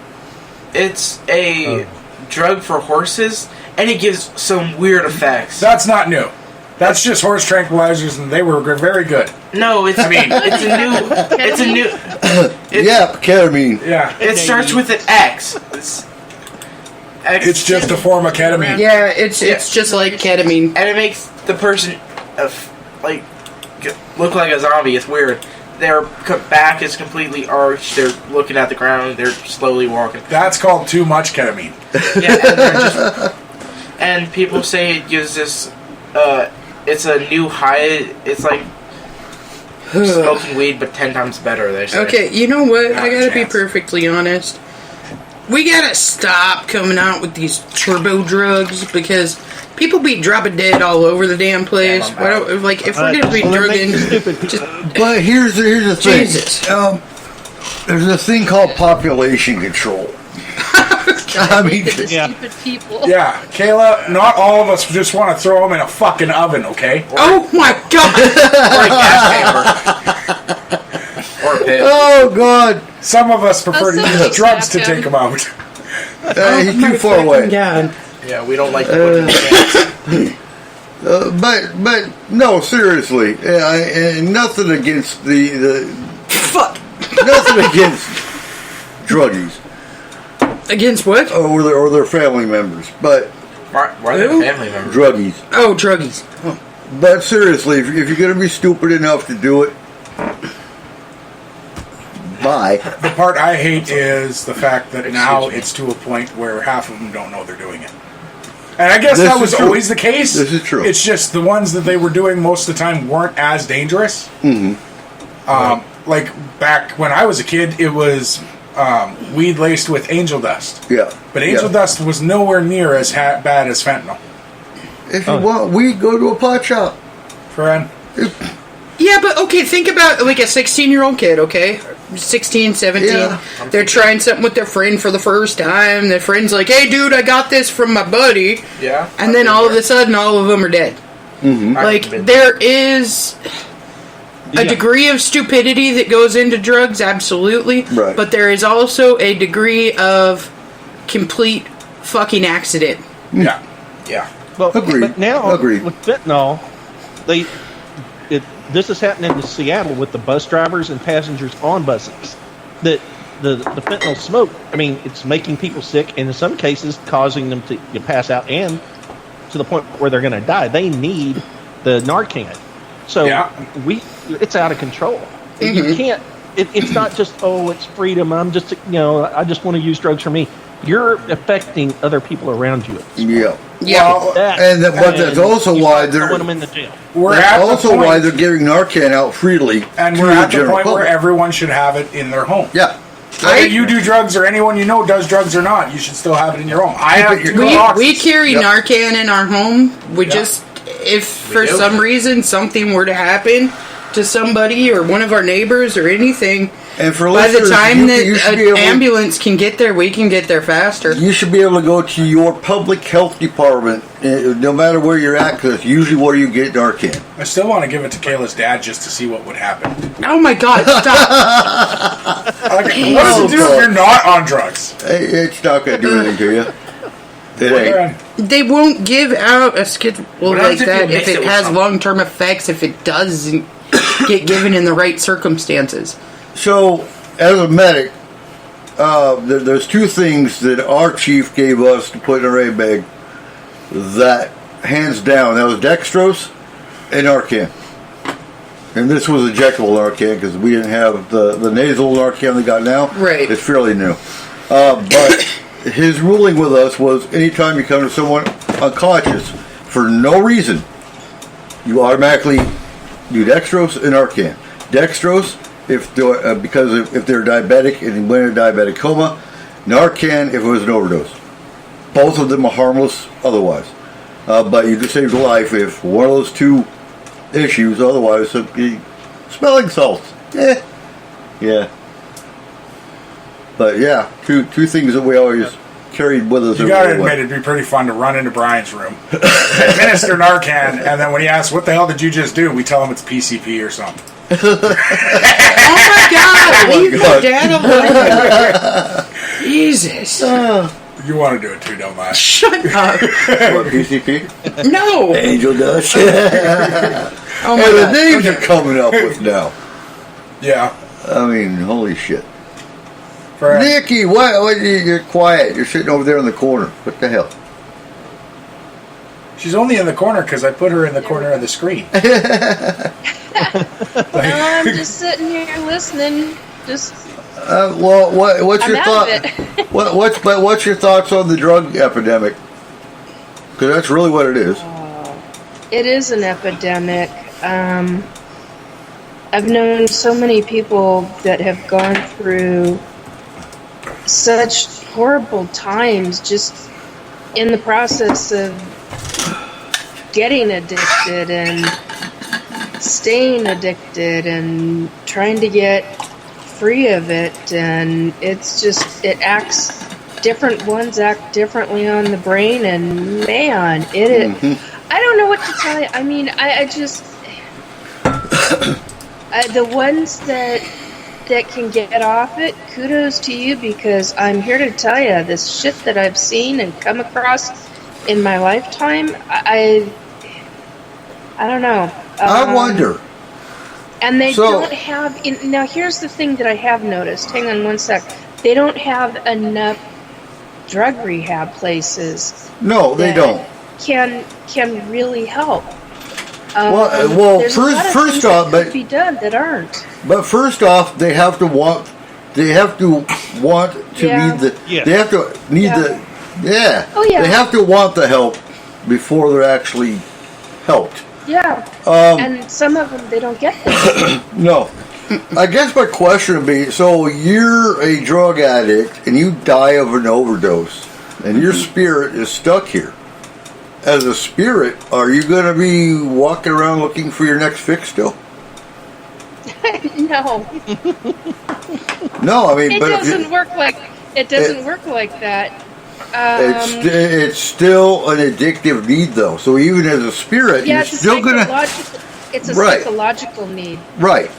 it's a drug for horses, and it gives some weird effects.
That's not new. That's just horse tranquilizers, and they were very good.
No, it's. I mean, it's a new.
Yeah, ketamine.
Yeah.
It starts with an X. X.
It's just a form of ketamine.
Yeah, it's just like ketamine.
and it makes the person look like a zombie. It's weird. Their back is completely arched. They're looking at the ground. They're slowly walking.
That's called too much ketamine.
Yeah, and, they're just, and people say it gives this. It's a new high. It's like smoking weed, but 10 times better. They say.
Okay, you know what?
Not
I
a
gotta be
chance.
perfectly honest. We gotta stop coming out with these turbo drugs because people be dropping dead all over the damn place.
Yeah,
Why don't, like, if we're gonna be
Well, they're making
drugging,
stupid
just
But here's the thing.
Jesus.
There's a thing called population control. I mean,
Yeah.
Stupid people.
Yeah, Kayla, not all of us just want to throw them in a fucking oven, okay?
oh my god!
Or a gas chamber. Or a pit.
oh god,
Some of us prefer to
That's
use
so
drugs to
sad,
take them out.
he's too far
Fucking
away.
God.
Yeah, we don't like to look in the gas.
But no, seriously, and nothing against the
Fuck.
nothing against druggies
Against what?
or their family members, but
Why are they
Who?
family members?
druggies.
Oh, druggies. Oh.
But seriously, if you're going to be stupid enough to do it, bye.
The part I hate is the fact that now it's to a point where half of them don't know they're doing it. And I guess
This
that
is
was
true.
always the case.
This is true.
It's just the ones that they were doing most of the time weren't as dangerous. Mm-hmm. Like back when I was a kid, it was weed laced with angel dust.
Yeah.
But angel
Yeah.
dust was nowhere near as bad as fentanyl.
If you want weed, go to a pot shop.
Friend,
Yeah, but okay, think about like a 16-year-old kid, okay? 16, 17.
Yeah.
They're trying something with their friend for the first time. Their friend's like, hey, dude, I got this from my buddy.
Yeah.
And then all of a sudden, all of them are dead. Like, there is a degree of stupidity that goes into drugs, absolutely.
Right.
But there is also a degree of complete fucking accident.
Yeah.
Yeah.
Well,
Agreed.
but now
Agreed.
with fentanyl, this is happening in Seattle with the bus drivers and passengers on buses. That the fentanyl smoke, I mean, it's making people sick, and in some cases causing them to pass out, and to the point where they're going to die. They need the Narcan. So it's out of control. You can't. It's not just it's freedom. I'm just I just want to use drugs for me. You're affecting other people around you.
Yeah.
Yeah.
But that's also why they're
throwing them in the jail.
We're at the
also
point,
why they're giving Narcan out freely.
and
to
we're at the
general
point where
public.
everyone should have it in their home.
Yeah.
Whether you do drugs or anyone you know does drugs or not, you should still have it in your home. I have two
We
boxes.
carry
Yep.
Narcan in our home. We just, if for
do.
some reason something were to happen to somebody or one of our neighbors or anything,
And for
by the
listeners,
time
you should be
that
able
an ambulance can get there, we can get there faster.
You should be able to go to your public health department, no matter where you're at, because it's usually where you get Narcan.
I still want to give it to Kayla's dad just to see what would happen.
Oh my God! Stop!
Like, what does it do if you're not on drugs?
It's not going to do anything to you. It ain't.
They won't give out a schedule
What
like
happens if you
that
mix
if
it
it
with
has
something?
long-term effects. If it doesn't get given in the right circumstances.
So, as a medic, there's two things that our chief gave us to put in our A bag that, hands down, that was dextrose and Narcan. And this was injectable Narcan because we didn't have the nasal Narcan they got now.
Right.
It's fairly new. But his ruling with us was anytime you come to someone unconscious for no reason, you automatically do dextrose and Narcan. Dextrose if they're diabetic and went in a diabetic coma. Narcan if it was an overdose. Both of them are harmless otherwise. But you could save your life if one of those two issues. Otherwise, smelling salts. Yeah. But yeah, two things that we always carried with us.
You gotta admit, it'd be pretty fun to run into Brian's room, administer Narcan, and then when he asks, "What the hell did you just do?" we tell him it's PCP or something.
Oh my God! Leave
God.
your dad alone. Jesus!
You want to do it too, don't lie.
Shut up!
What, PCP?
No!
Angel dust.
Oh my
And the
God!
names you're coming up with now.
Yeah.
I mean, holy shit.
Right.
Nikki, what? You're quiet. You're sitting over there in the corner. What the hell?
She's only in the corner because I put her in the corner of the screen.
I'm just sitting here listening. Just
Well, what's
I'm
your
out
thought?
of it.
What's your thoughts on the drug epidemic? Because that's really what it is.
it is an epidemic. I've known so many people that have gone through such horrible times just in the process of getting addicted and staying addicted and trying to get free of it, and it's just, it acts, different ones act differently on the brain, and man, I don't know what to tell you. I mean, I just the ones that can get off it, kudos to you, because I'm here to tell you, this shit that I've seen and come across in my lifetime, I don't know.
I wonder.
And they
So-
don't have... Now, here's the thing that I have noticed. Hang on one sec. They don't have enough drug rehab places.
No, they
that
don't.
Can really help.
Well,
there's a lot of
first
things
off,
that could be done that aren't.
But first off, they have to want to
Yeah.
need the.
Yeah.
They have to need
Yeah.
the. Yeah.
Oh, yeah.
They have to want the help before they're actually helped.
Yeah.
Um,
And some of them, they don't get that.
No. I guess my question would be: so you're a drug addict and you die of an overdose, and your spirit is stuck here. As a spirit, are you going to be walking around looking for your next fix still?
No,
No, I mean,
it
but if
doesn't
you,
work like work like that.
it's still an addictive need, though. So even as a spirit,
Yeah,
you're
it's
still gonna
it's a
Right.
psychological need.
right.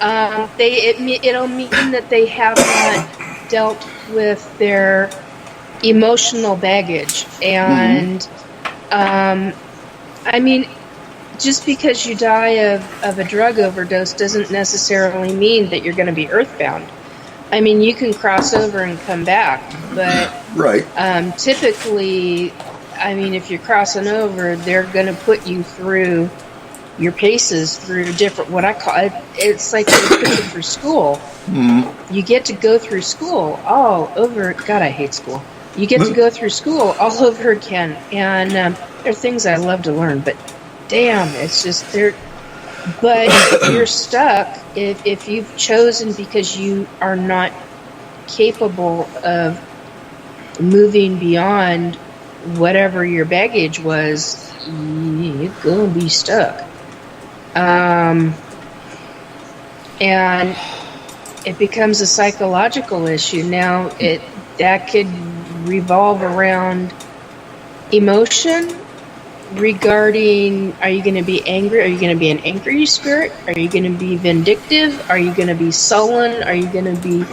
It'll mean that they have not dealt with their emotional baggage, and I mean, just because you die of a drug overdose doesn't necessarily mean that you're going to be earthbound. I mean, you can cross over and come back, but
Right.
typically, I mean, if you're crossing over, they're going to put you through your paces through different, what I call it, it's like they put you through school. You get to go through school all over. God, I hate school. You get to go through school all over again, and there are things I love to learn, but damn, it's just there. But you're stuck if you've chosen because you are not capable of moving beyond whatever your baggage was. You're gonna be stuck, and it becomes a psychological issue. Now that could revolve around emotion regarding, are you going to be angry? Are you going to be an angry spirit? Are you going to be vindictive? Are you going to be sullen? Are you going to be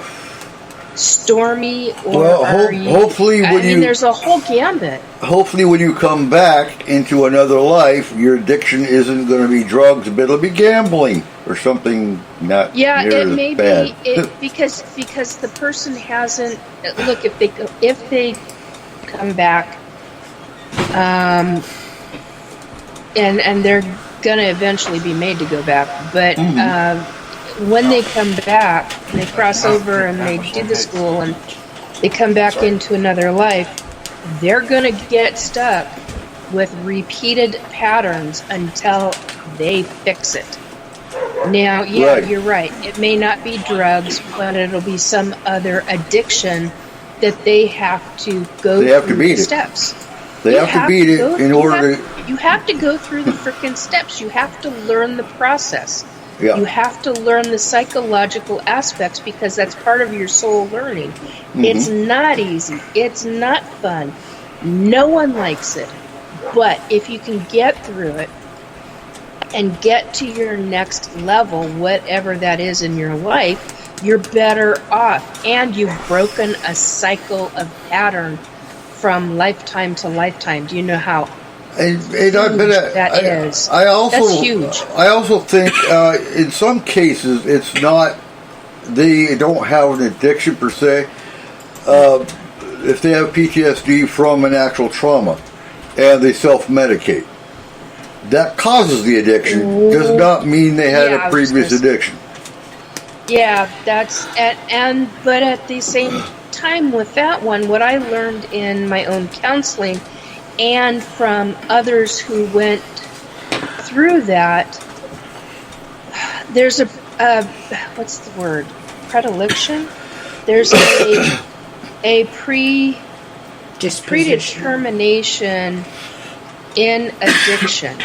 stormy? Or
Well,
are you,
hopefully when
I mean,
you
there's a whole gambit.
hopefully when you come back into another life, your addiction isn't going to be drugs, but it'll be gambling or something not
Yeah,
near
it
as
may
bad.
be because the person hasn't. Look, if they come back, and they're gonna eventually be made to go back, but when they come back, and they cross over and they do the school and they come back into another life, they're gonna get stuck with repeated patterns until they fix it. Now, yeah,
Right.
You're right. It may not be drugs, but it'll be some other addiction that they have to go
They have to
through
beat
the
it.
steps.
They
You
have to beat it
go-
in
you
order
have- You have to go through the freaking steps. You have to learn the process.
Yeah.
You have to learn the psychological aspects because that's part of your soul learning. It's not easy. It's not fun. No one likes it. But if you can get through it and get to your next level, whatever that is in your life, you're better off. And you've broken a cycle of pattern from lifetime to lifetime. Do you know how
And I've been
huge that is?
I also
That's huge.
I also think in some cases it's not, they don't have an addiction per se. If they have PTSD from an actual trauma and they self-medicate, that causes the addiction. Does not mean they had
Yeah, I
a
was
previous
gonna say-
addiction.
Yeah, that's but at the same time with that one, what I learned in my own counseling and from others who went through that, there's a what's the word? Predilection? There's a predetermination in addiction.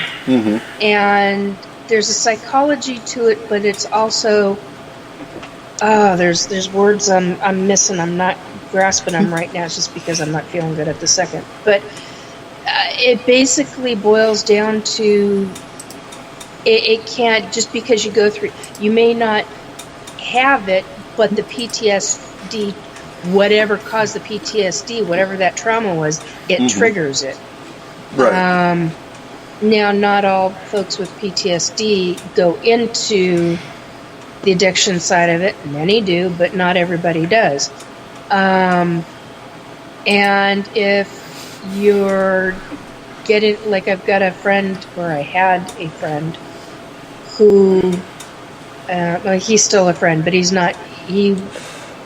And there's a psychology to it, but it's also there's words I'm missing. I'm not grasping them right now. It's just because I'm not feeling good at the second. But it basically boils down to it can't, just because you go through. You may not have it, but the PTSD, whatever caused the PTSD, whatever that trauma was, it triggers it.
Right.
Now, not all folks with PTSD go into the addiction side of it. Many do, but not everybody does. And if you're getting, like, I've got a friend, or I had a friend, who, well, he's still a friend, but he's not,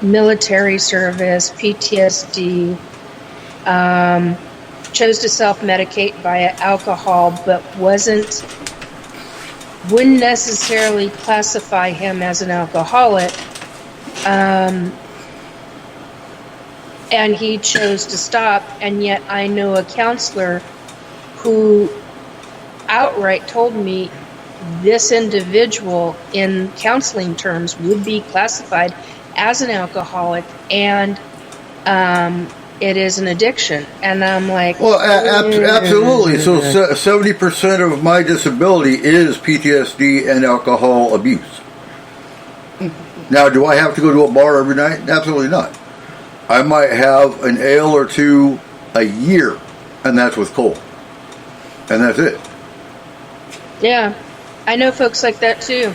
military service, PTSD, chose to self-medicate via alcohol, but wouldn't necessarily classify him as an alcoholic, and he chose to stop. And yet I know a counselor who outright told me this individual in counseling terms would be classified as an alcoholic, and it is an addiction. And I'm like,
Well, absolutely. So 70% of my disability is PTSD and alcohol abuse. Now, do I have to go to a bar every night? Absolutely not. I might have an ale or two a year, and that's with Cole. And that's it.
yeah, I know folks like that too.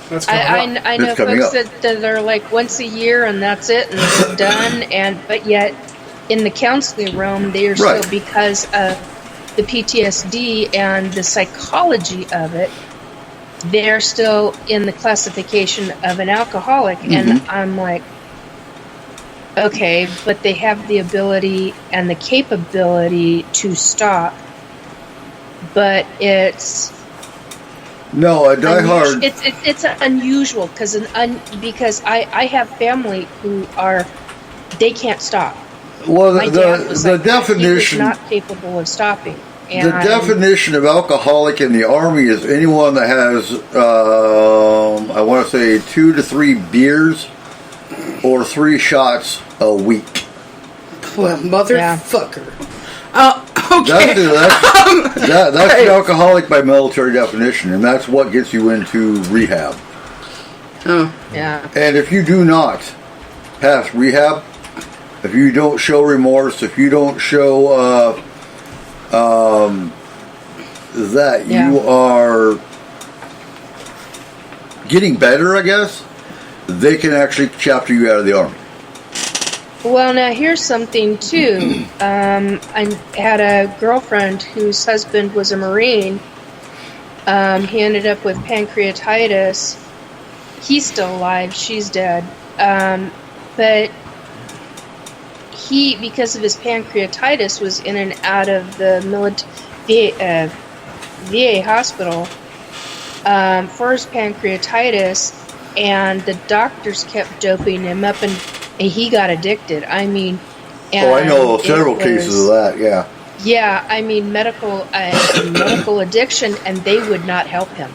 That's coming up.
I know
It's coming
folks
up.
that are like once a year and that's it and it's done. But yet in the counseling realm, they are
Right.
still, because of the PTSD and the psychology of it, they're still in the classification of an alcoholic. And I'm like, okay, but they have the ability and the capability to stop. But it's
No, a diehard.
It's unusual because I have family who are, they can't stop.
Well,
My dad was
the
like that. He was
definition.
not capable of stopping. And
The definition of alcoholic in the Army is anyone that has, I want to say, 2 to 3 beers or 3 shots a week.
Well, motherfucker. Okay.
That's an alcoholic by military definition, and that's what gets you into rehab.
Oh.
Yeah.
And if you do not pass rehab, if you don't show remorse, if you don't show that you are getting better, I guess, they can actually chapter you out of the Army.
Well, now here's something too. I had a girlfriend whose husband was a Marine. He ended up with pancreatitis. He's still alive. She's dead. But he, because of his pancreatitis, was in and out of the VA hospital for his pancreatitis, and the doctors kept doping him up, and he got addicted. I mean,
I know several cases of that. Yeah.
Yeah, I mean medical addiction, and they would not help him.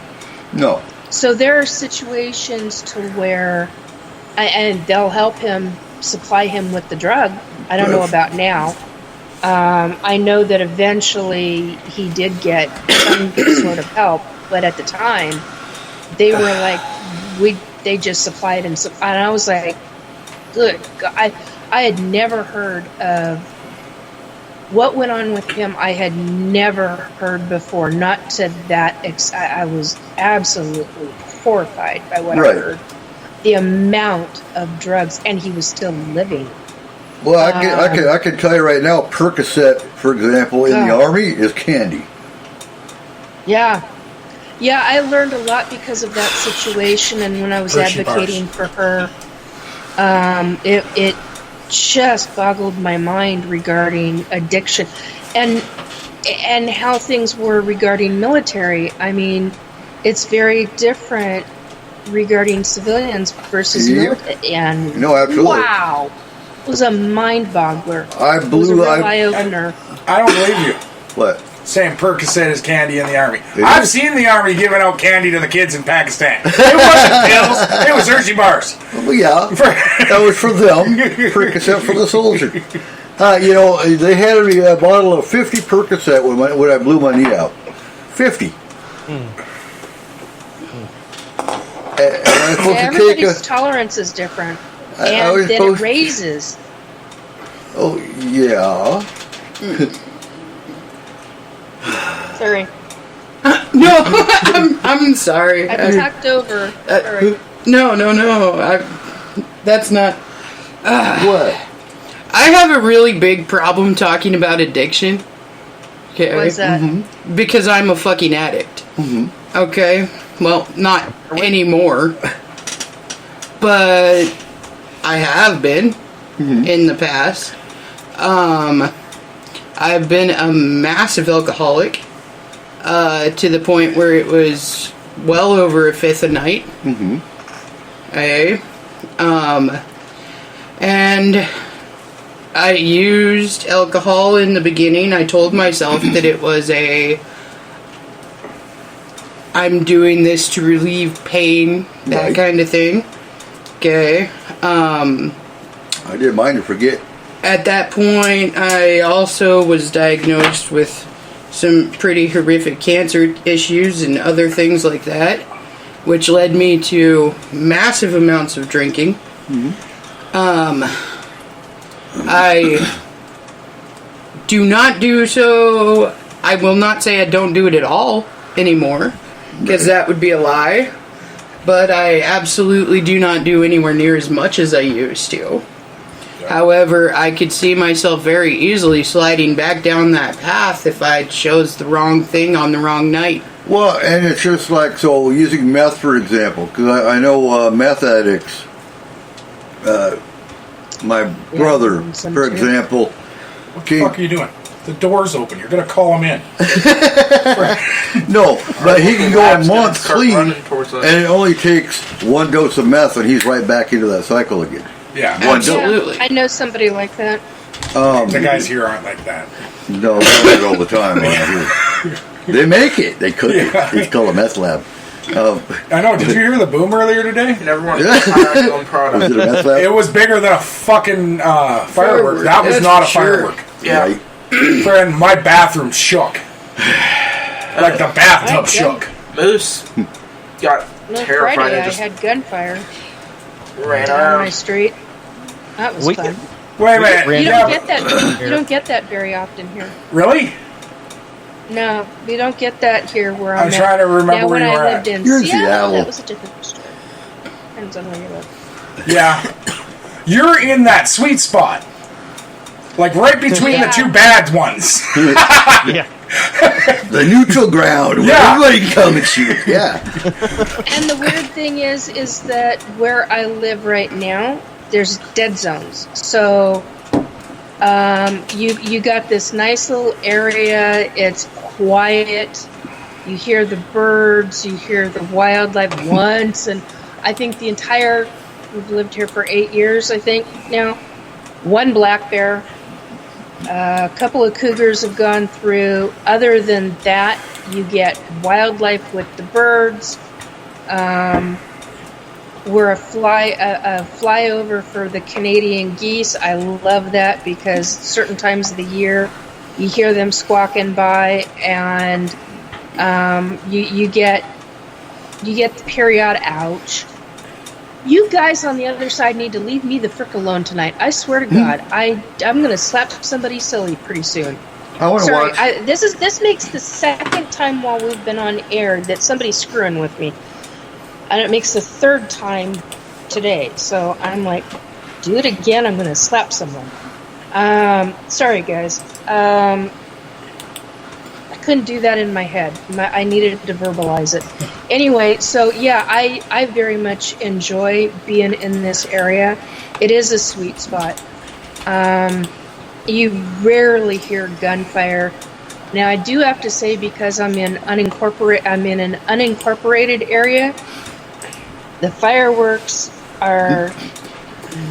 No.
So there are situations to where, and they'll help him, supply him with the drug. I don't know about now. I know that eventually he did get some sort of help, but at the time, they were like, they just supplied him. And I was like, good God. I had never heard of what went on with him. I had never heard before. Not to that I was absolutely horrified by what I heard. The amount of drugs, and he was still living.
Well, I can tell you right now, Percocet, for example, in the Army is candy.
Yeah. Yeah, I learned a lot because of that situation, and when I was advocating for her, it just boggled my mind regarding addiction and how things were regarding military. I mean, it's very different regarding civilians versus military. And
no, absolutely.
Wow, it was a mind boggler. It was a
blew.
real eye opener.
I don't believe you.
What?
Saying Percocet is candy in the Army. I've seen the Army giving out candy to the kids in Pakistan. It wasn't pills. It was Hershey bars.
Well, yeah, that was for them. Percocet for the soldier. They had me a bottle of 50 Percocet when I blew my knee out. 50.
Everybody's tolerance is different, and then it raises.
Oh yeah.
Sorry.
No, I'm sorry.
I've talked over. Sorry.
No. That's not.
What?
I have a really big problem talking about addiction. Okay.
What's that?
Mm-hmm. Because I'm a fucking addict.
Mm-hmm.
Okay. Well, not anymore. But I have been in the past. I've been a massive alcoholic to the point where it was well over a fifth a night.
Mm-hmm.
Okay. And I used alcohol in the beginning. I told myself that it was I'm doing this to relieve pain, that
Right.
kind of thing. Okay.
I didn't mind to forget.
At that point, I also was diagnosed with some pretty horrific cancer issues and other things like that, which led me to massive amounts of drinking. I do not do so. I will not say I don't do it at all anymore, because that would be a lie. But I absolutely do not do anywhere near as much as I used to. However, I could see myself very easily sliding back down that path if I chose the wrong thing on the wrong night.
Well, and it's just like, so using meth, for example, because I know meth addicts, my brother,
some
for
too.
example,
What the fuck are you doing? The door's open. You're going to call him in.
no, but he can go a
Lab's gonna
month
start
clean,
running towards us.
and it only takes one dose of meth, and he's right back into that cycle again.
Yeah.
One dose.
Absolutely.
I know somebody like that.
The guys here aren't like that.
No, they do it all the time around here. They make it. They cook it.
Yeah.
It's called a meth lab.
I know. Did you hear the boom earlier today?
Never want to product on
Was
product.
it a meth lab?
It was bigger than a fucking firework.
Firework,
That was
that's
not a
for sure.
firework.
Yeah.
Right.
Friend, my bathroom shook. Like the bathtub
My
shook.
Moose got
No,
terrified
Friday
and
I
just
had gunfire
ran
down my
around.
street. That was
We
fun.
get-
Wait a minute.
ran
You
Yeah,
don't get that. You don't get that very often here.
really?
No, we don't get that here where
I'm
I'm
trying
at.
to remember
now,
where
when
you
I
were
lived
at.
in
You're in
Seattle,
Seattle.
that was a different story. Depends on where you live.
Yeah. You're in that sweet spot. Like right between
Yeah.
the two bad ones.
Yeah.
The neutral ground where
Yeah.
everybody can come and shoot. Yeah.
And the weird thing is that where I live right now, there's dead zones. So you got this nice little area. It's quiet. You hear the birds. You hear the wildlife once, and I think we've lived here for 8 years. I think now, one black bear. A couple of cougars have gone through. Other than that, you get wildlife with the birds. We're a flyover for the Canadian geese. I love that because certain times of the year you hear them squawking by, and you get the period ouch. You guys on the other side need to leave me the frick alone tonight. I swear to God, I'm gonna slap somebody silly pretty soon.
I want to
Sorry,
watch.
this makes the second time while we've been on air that somebody's screwing with me, and it makes the third time today. So I'm like, do it again. I'm gonna slap someone. Sorry guys. I couldn't do that in my head. I needed to verbalize it. Anyway, so yeah, I very much enjoy being in this area. It is a sweet spot. You rarely hear gunfire. Now I do have to say, because I'm in an unincorporated area, the fireworks are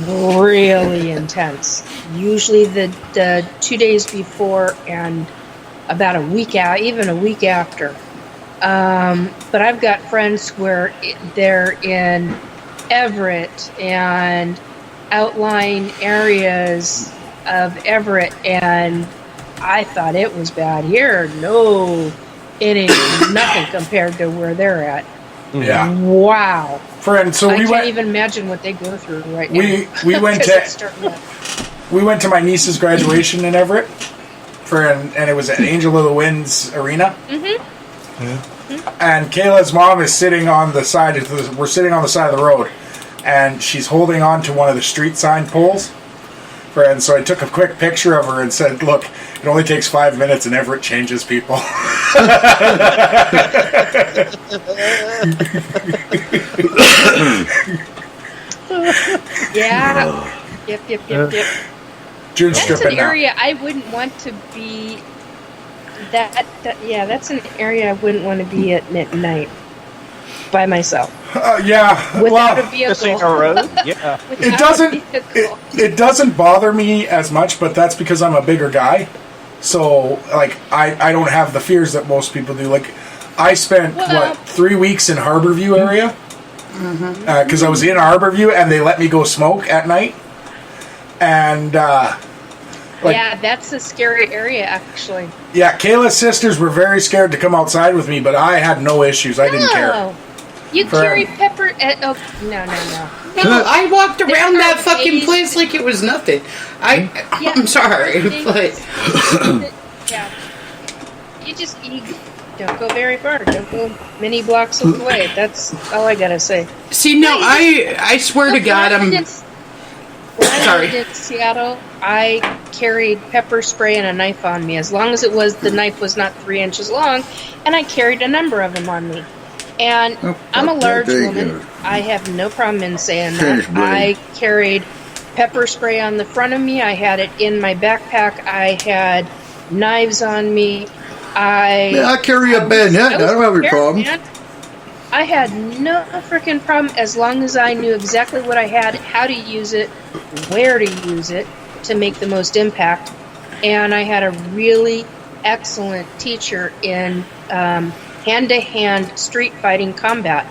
really intense. Usually the 2 days before and about a week out, even a week after. But I've got friends where they're in Everett and outlying areas of Everett, and I thought it was bad here. No, it ain't nothing compared to where they're at.
Yeah.
Wow.
Friend, so
I
we
can't
went
even imagine what they go through right now.
we went
'Cause
to
it's starting up.
we went to my niece's graduation in Everett, and it was at Angel of the Winds Arena.
Mm-hmm.
And Kayla's mom is sitting on the side we're sitting on the side of the road, and she's holding on to one of the street sign poles. And so I took a quick picture of her and said, "Look, it only takes 5 minutes, and Everett changes people."
Yeah. Yep.
June
That's
stripping
an
now.
area I wouldn't want to be. Yeah, that's an area I wouldn't want to be at night by myself
Yeah,
without a
well,
Missing
vehicle.
a road? Yeah.
Without a
doesn't-
vehicle.
it doesn't bother me as much, but that's because I'm a bigger guy. So, like, I don't have the fears that most people do. Like, I spent, 3 weeks in Harborview area? Because I was in Harborview and they let me go smoke at night. And,
yeah, that's a scary area, actually.
yeah, Kayla's sisters were very scared to come outside with me, but I had no issues. I didn't care.
You carry pepper. No.
No, I walked around that fucking place like it was nothing. I'm sorry, but
yeah, you don't go very far. Don't go many blocks away. That's all I gotta say.
see, no, I swear to God, I'm
When I
sorry.
lived in Seattle, I carried pepper spray and a knife on me, as long as the knife was not 3 inches long, and I carried a number of them on me. And I'm a large woman. I have no problem in saying that. I carried pepper spray on the front of me. I had it in my backpack. I had knives on me.
I carry a bayonet. I don't have any problems.
I had no freaking problem as long as I knew exactly what I had, how to use it, where to use it to make the most impact. And I had a really excellent teacher in hand-to-hand street fighting combat.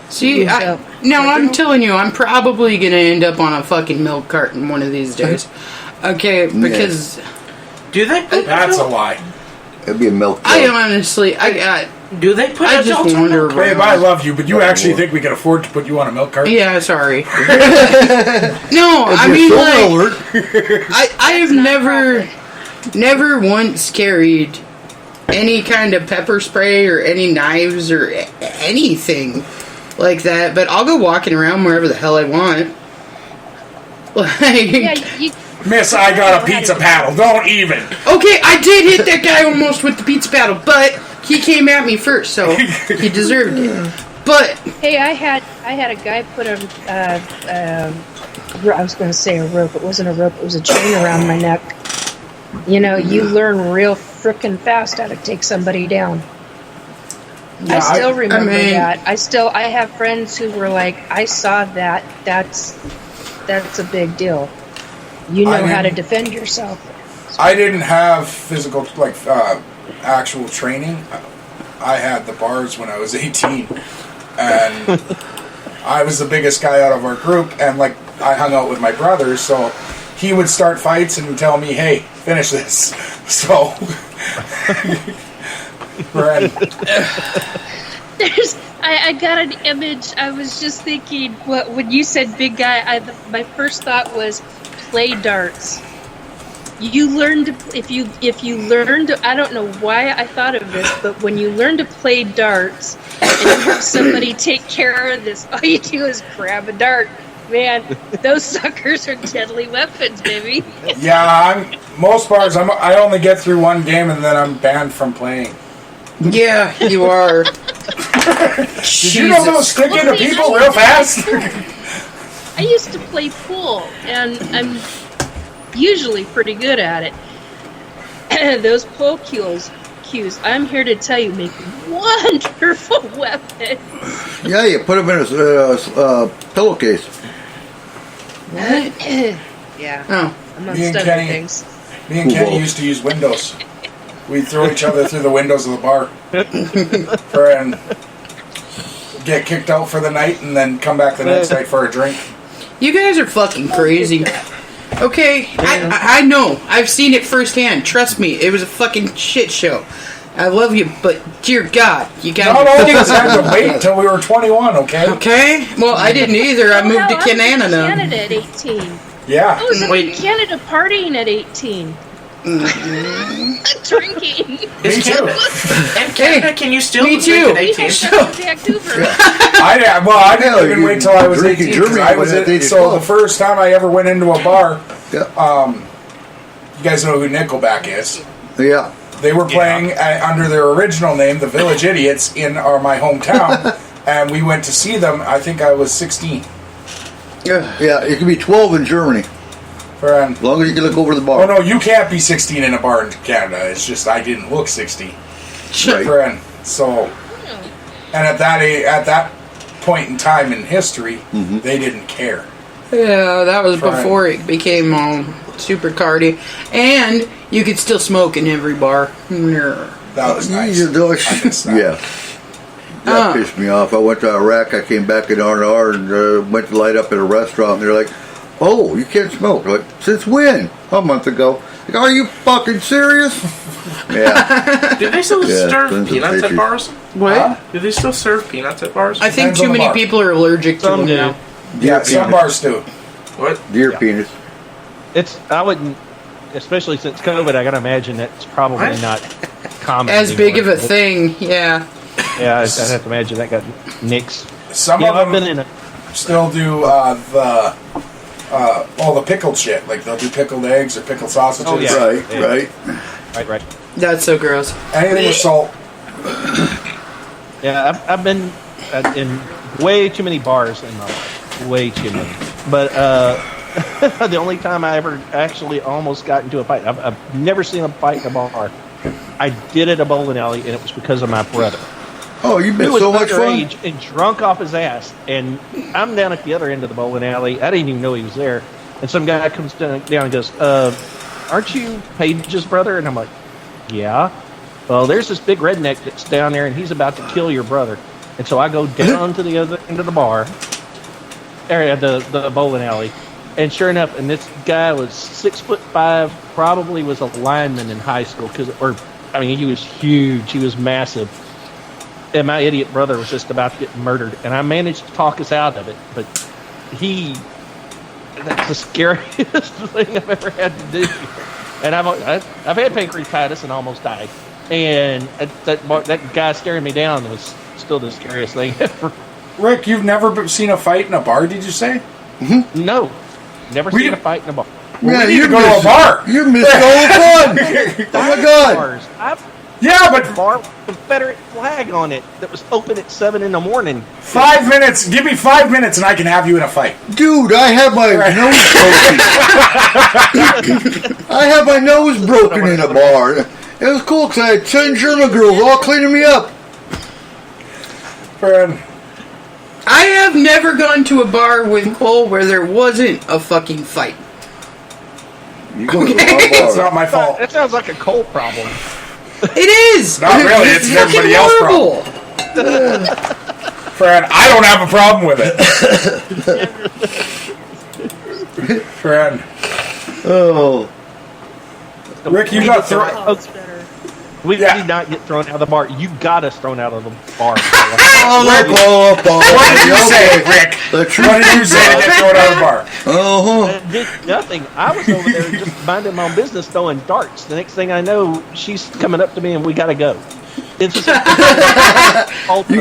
See, I'm telling you, I'm probably gonna end up on a fucking milk carton one of these days. Okay, because
Do they?
That's a lie.
It'd be a milk.
I honestly,
Do they put
I just
adults on
wonder.
milk cartons?
Babe, I love you, but you actually think we can afford to put you on a milk cart?
Yeah, sorry. No, I mean, like, I have never once carried any kind of pepper spray or any knives or anything like that, but I'll go walking around wherever the hell I want. Like,
Yeah,
Miss, I got a pizza paddle. Don't even.
okay, I did hit that guy almost with the pizza paddle, but he came at me first, so he deserved it. But
hey, I had a guy put I was going to say a rope. It wasn't a rope. It was a chain around my neck. You know, you learn real frickin' fast how to take somebody down. I still remember that. I have friends who were like, I saw that. That's a big deal. You know how to defend yourself.
I didn't have physical, actual training. I had the bars when I was 18. And I was the biggest guy out of our group. And, I hung out with my brother, so he would start fights and tell me, hey, finish this. So,
I got an image. I was just thinking, when you said big guy, my first thought was play darts. You learn to, if you learn to, I don't know why I thought of this, but when you learn to play darts and you have somebody take care of this, all you do is grab a dart. Man, those suckers are deadly weapons, baby.
Yeah, most bars, I only get through one game and then I'm banned from playing.
yeah, you are.
Did you know those stick into people real fast?
I used to play pool, and I'm usually pretty good at it. Those pool cues, I'm here to tell you, make wonderful weapons.
Yeah, you put them in a pillowcase.
Yeah.
Oh.
Amongst
Me and
other
Kenny-
things.
Me and Kenny used to use windows. We'd throw each other through the windows of the bar. And get kicked out for the night and then come back the next night for a drink.
You guys are fucking crazy. Okay, I know. I've seen it firsthand. Trust me, it was a fucking shit show. I love you, but dear God, you got.
Not all of us had to wait until we were 21, okay?
Okay, well, I didn't either. I moved to Canada.
I was in Canada at 18.
Yeah.
I was in Canada partying at 18. Drinking.
Me too.
In Canada, can you still
Me
drink
too.
at 18?
Vancouver.
I didn't even wait till I was
Drinking
18. 'Cause
Germany
I was
when I dated
so
12.
the first time I ever went into a bar,
Yeah.
you guys know who Nickelback is.
Yeah.
They were playing under their original name, the Village Idiots, in my hometown, and we went to see them. I think I was 16.
Yeah, it can be 12 in Germany.
Friend.
As long as you can look over the bar.
Oh no, you can't be 16 in a bar in Canada. It's just I didn't look 16.
Right.
Friend. So, and at that point in time in history, they didn't care.
Yeah, that was
Fine.
before it became super cardy. And you could still smoke in every bar.
That was nice. I missed that.
Yeah. That pissed me off. I went to Iraq. I came back in R&R and went to light up at a restaurant. And they're like, "Oh, you can't smoke." I'm like, since when? A month ago. Like, are you fucking serious? Yeah.
Do they still serve peanuts at bars?
What?
Do they still serve peanuts at bars?
I think
Depends on
too
the
many
bar.
people are allergic to them now.
Yeah, some bars do.
What?
Deer
Yeah.
penis.
I wouldn't, especially since COVID. I gotta imagine that's probably
What?
not common.
As big of
anymore.
a thing, yeah.
Yeah, I'd have to imagine that got nixed.
Some
Yeah,
of
I've
them
been in a.
still do all the pickled shit. Like they'll do pickled eggs or pickled sausages.
Oh, yeah.
Right, right.
Right.
That's so gross.
Anything with salt.
Yeah, I've been in way too many bars in my life. Way too many. But the only time I ever actually almost got into a fight, I've never seen a fight in a bar. I did at a bowling alley, and it was because of my brother.
Oh, you've
He
been
was
so much fun.
underage and drunk off his ass, and I'm down at the other end of the bowling alley. I didn't even know he was there, and some guy comes down and goes, "Aren't you Paige's brother?" And I'm like, "Yeah." Well, there's this big redneck that's down there, and he's about to kill your brother. And so I go down to the other end of the bar, area, the bowling alley, and sure enough, and this guy was 6'5", probably was a lineman in high school, he was huge, he was massive. And my idiot brother was just about to get murdered, and I managed to talk us out of it. But that's the scariest thing I've ever had to do. And I've had pancreatitis and almost died. And that guy staring me down was still the scariest thing ever.
Rick, you've never seen a fight in a bar? Did you say?
No, never seen a fight in a bar.
Well,
Yeah,
we need to go to a bar.
You missed all the fun. Oh my god.
Bars. I've
Yeah, but
a bar with a Confederate flag on it that was open at 7 in the morning.
5 minutes. Give me 5 minutes, and I can have you in a fight.
Dude, I have my nose broken. I have my nose broken in a bar. It was cool because I had 10 German girls all cleaning me up.
Friend.
I have never gone to a bar with Cole where there wasn't a fucking fight.
You go to a lot of
It's
bars.
not my fault.
That sounds like a cold problem.
It is!
Not really, it's
fucking
everybody else's
horrible.
Friend, I don't have a problem with it. Friend.
Oh.
Rick, you got thrown.
We did not get thrown out of the bar. You got us thrown out of the bar.
What
What did you say, Rick? What did you say to get thrown out of the bar?
Uh-huh.
Did nothing. I was over there just minding my own business, throwing darts. The next thing I know, she's coming up to me, and we got to go. It's
You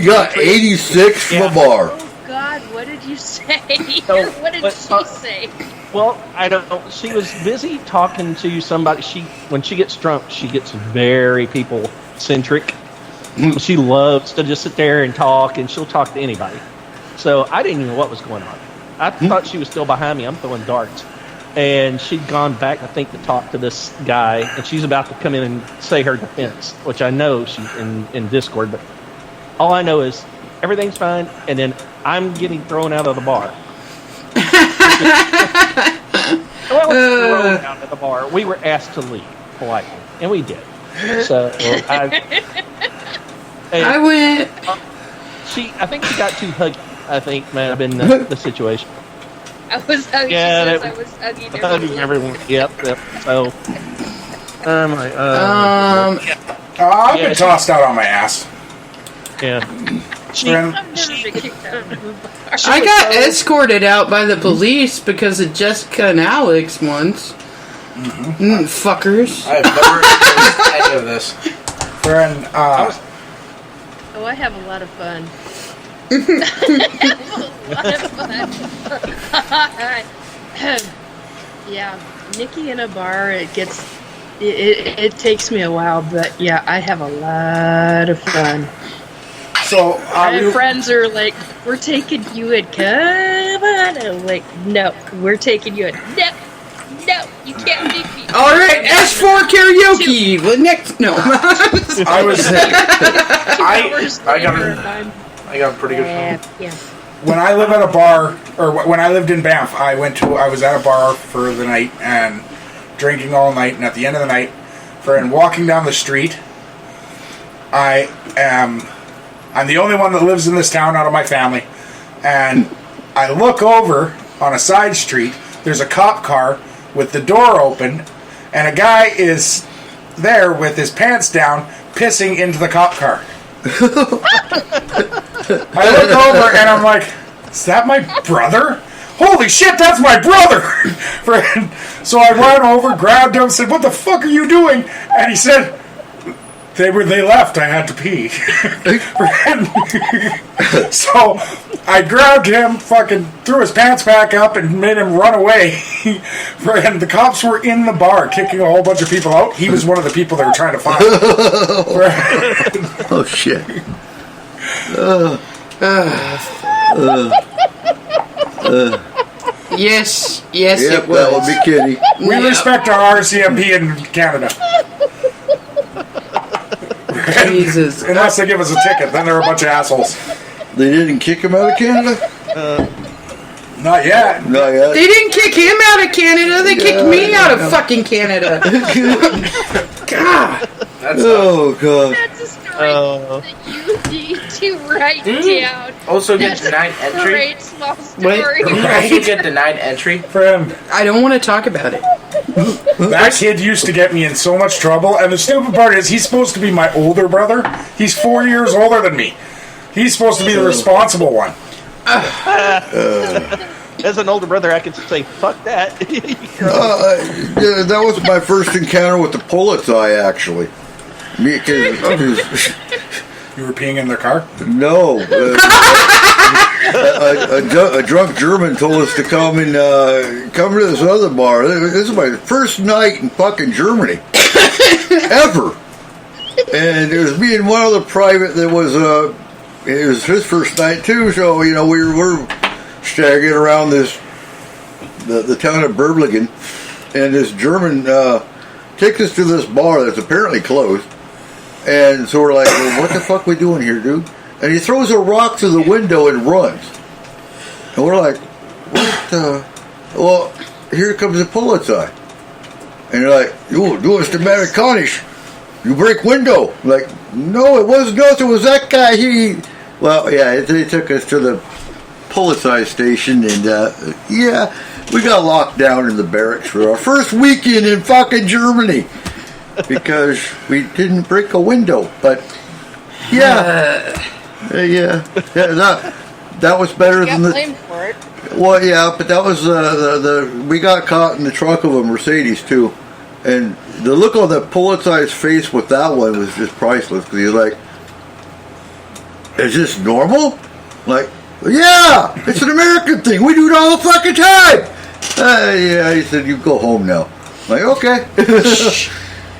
got 86 from a bar.
Oh God, what did you say?
So,
What did she say?
Well, I don't know. She was busy talking to somebody. When she gets drunk, she gets very people-centric. She loves to just sit there and talk, and she'll talk to anybody. So I didn't even know what was going on. I thought she was still behind me. I'm throwing darts. And she'd gone back, I think, to talk to this guy, and she's about to come in and say her defense, which I know she's in Discord, but all I know is everything's fine, and then I'm getting thrown out of the bar. Well, thrown out of the bar. We were asked to leave politely, and we did. So I
went.
I think she got too huggy. I think might have been the situation.
I was hugging.
Yeah,
I was hugging
Hugging everyone. Yep. So I'm like,
I've been tossed out on my ass.
yeah.
Friend.
I've never been kicked out of a bar.
I got escorted out by the police because of Jessica and Alex once. Fuckers.
I have never experienced any of this.
Friend,
Oh, I have a lot of fun. I have a lot of fun. Yeah, Nikki in a bar, it takes me a while, but yeah, I have a lot of fun.
so
My friends are like, we're taking you in, come on. I'm like, no, we're taking you in. No, you can't leave me.
Alright, S-4 karaoke! The next. No.
I was.
I got a pretty good
Yeah,
time.
yeah.
When I live at a bar, or when I lived in Banff, I was at a bar for the night and drinking all night, and at the end of the night, walking down the street, I'm the only one that lives in this town out of my family, and I look over on a side street. There's a cop car with the door open, and a guy is there with his pants down, pissing into the cop car. I look over and I'm like, is that my brother? Holy shit, that's my brother! So I ran over, grabbed him, said, what the fuck are you doing? And he said, they left, I had to pee. So I grabbed him, fucking threw his pants back up and made him run away. And the cops were in the bar kicking a whole bunch of people out. He was one of the people they were trying to find.
Oh, shit.
Yes,
Yep,
it was.
that would be Kitty.
We respect our RCMP in Canada.
Jesus.
Unless they give us a ticket, then they're a bunch of assholes.
They didn't kick him out of Canada?
Not yet.
Not yet.
They didn't kick him out of Canada. They kicked me out of fucking Canada. God.
Oh, God.
That's a story that you need to write down.
Also get
That's
denied
a
entry.
great small story.
Also get denied entry.
Friend,
I don't want to talk about it.
that kid used to get me in so much trouble, and the stupid part is he's supposed to be my older brother. He's 4 years older than me. He's supposed to be the responsible one.
As an older brother, I could say, fuck that.
Yeah, that was my first encounter with the Pulit's eye, actually. Because
You were peeing in their car?
no, a drunk German told us to come and come to this other bar. This is my first night in fucking Germany ever, and it was me and one other private that was it was his first night too. So we were staggering around the town of Berblingen, and this German takes us to this bar that's apparently closed. And so we're like, well, what the fuck we doing here, dude? And he throws a rock through the window and runs. And we're like, what the? Well, here comes the Pulitzer. And they're like, du bist Amerikanisch. You break window. I'm like, no, it was nothing. It was that guy. Well, yeah, they took us to the Pulitzer station. And, yeah, we got locked down in the barracks for our first weekend in fucking Germany. Because we didn't break a window, but yeah, that was better than
You got blamed for it.
Well, yeah, but that was we got caught in the trunk of a Mercedes too, and the look on the Pulitzer's face with that one was just priceless. Because he was like, "Is this normal?" Like, yeah, it's an American thing. We do it all the fucking time. Yeah, he said, "You go home now." I'm like, okay.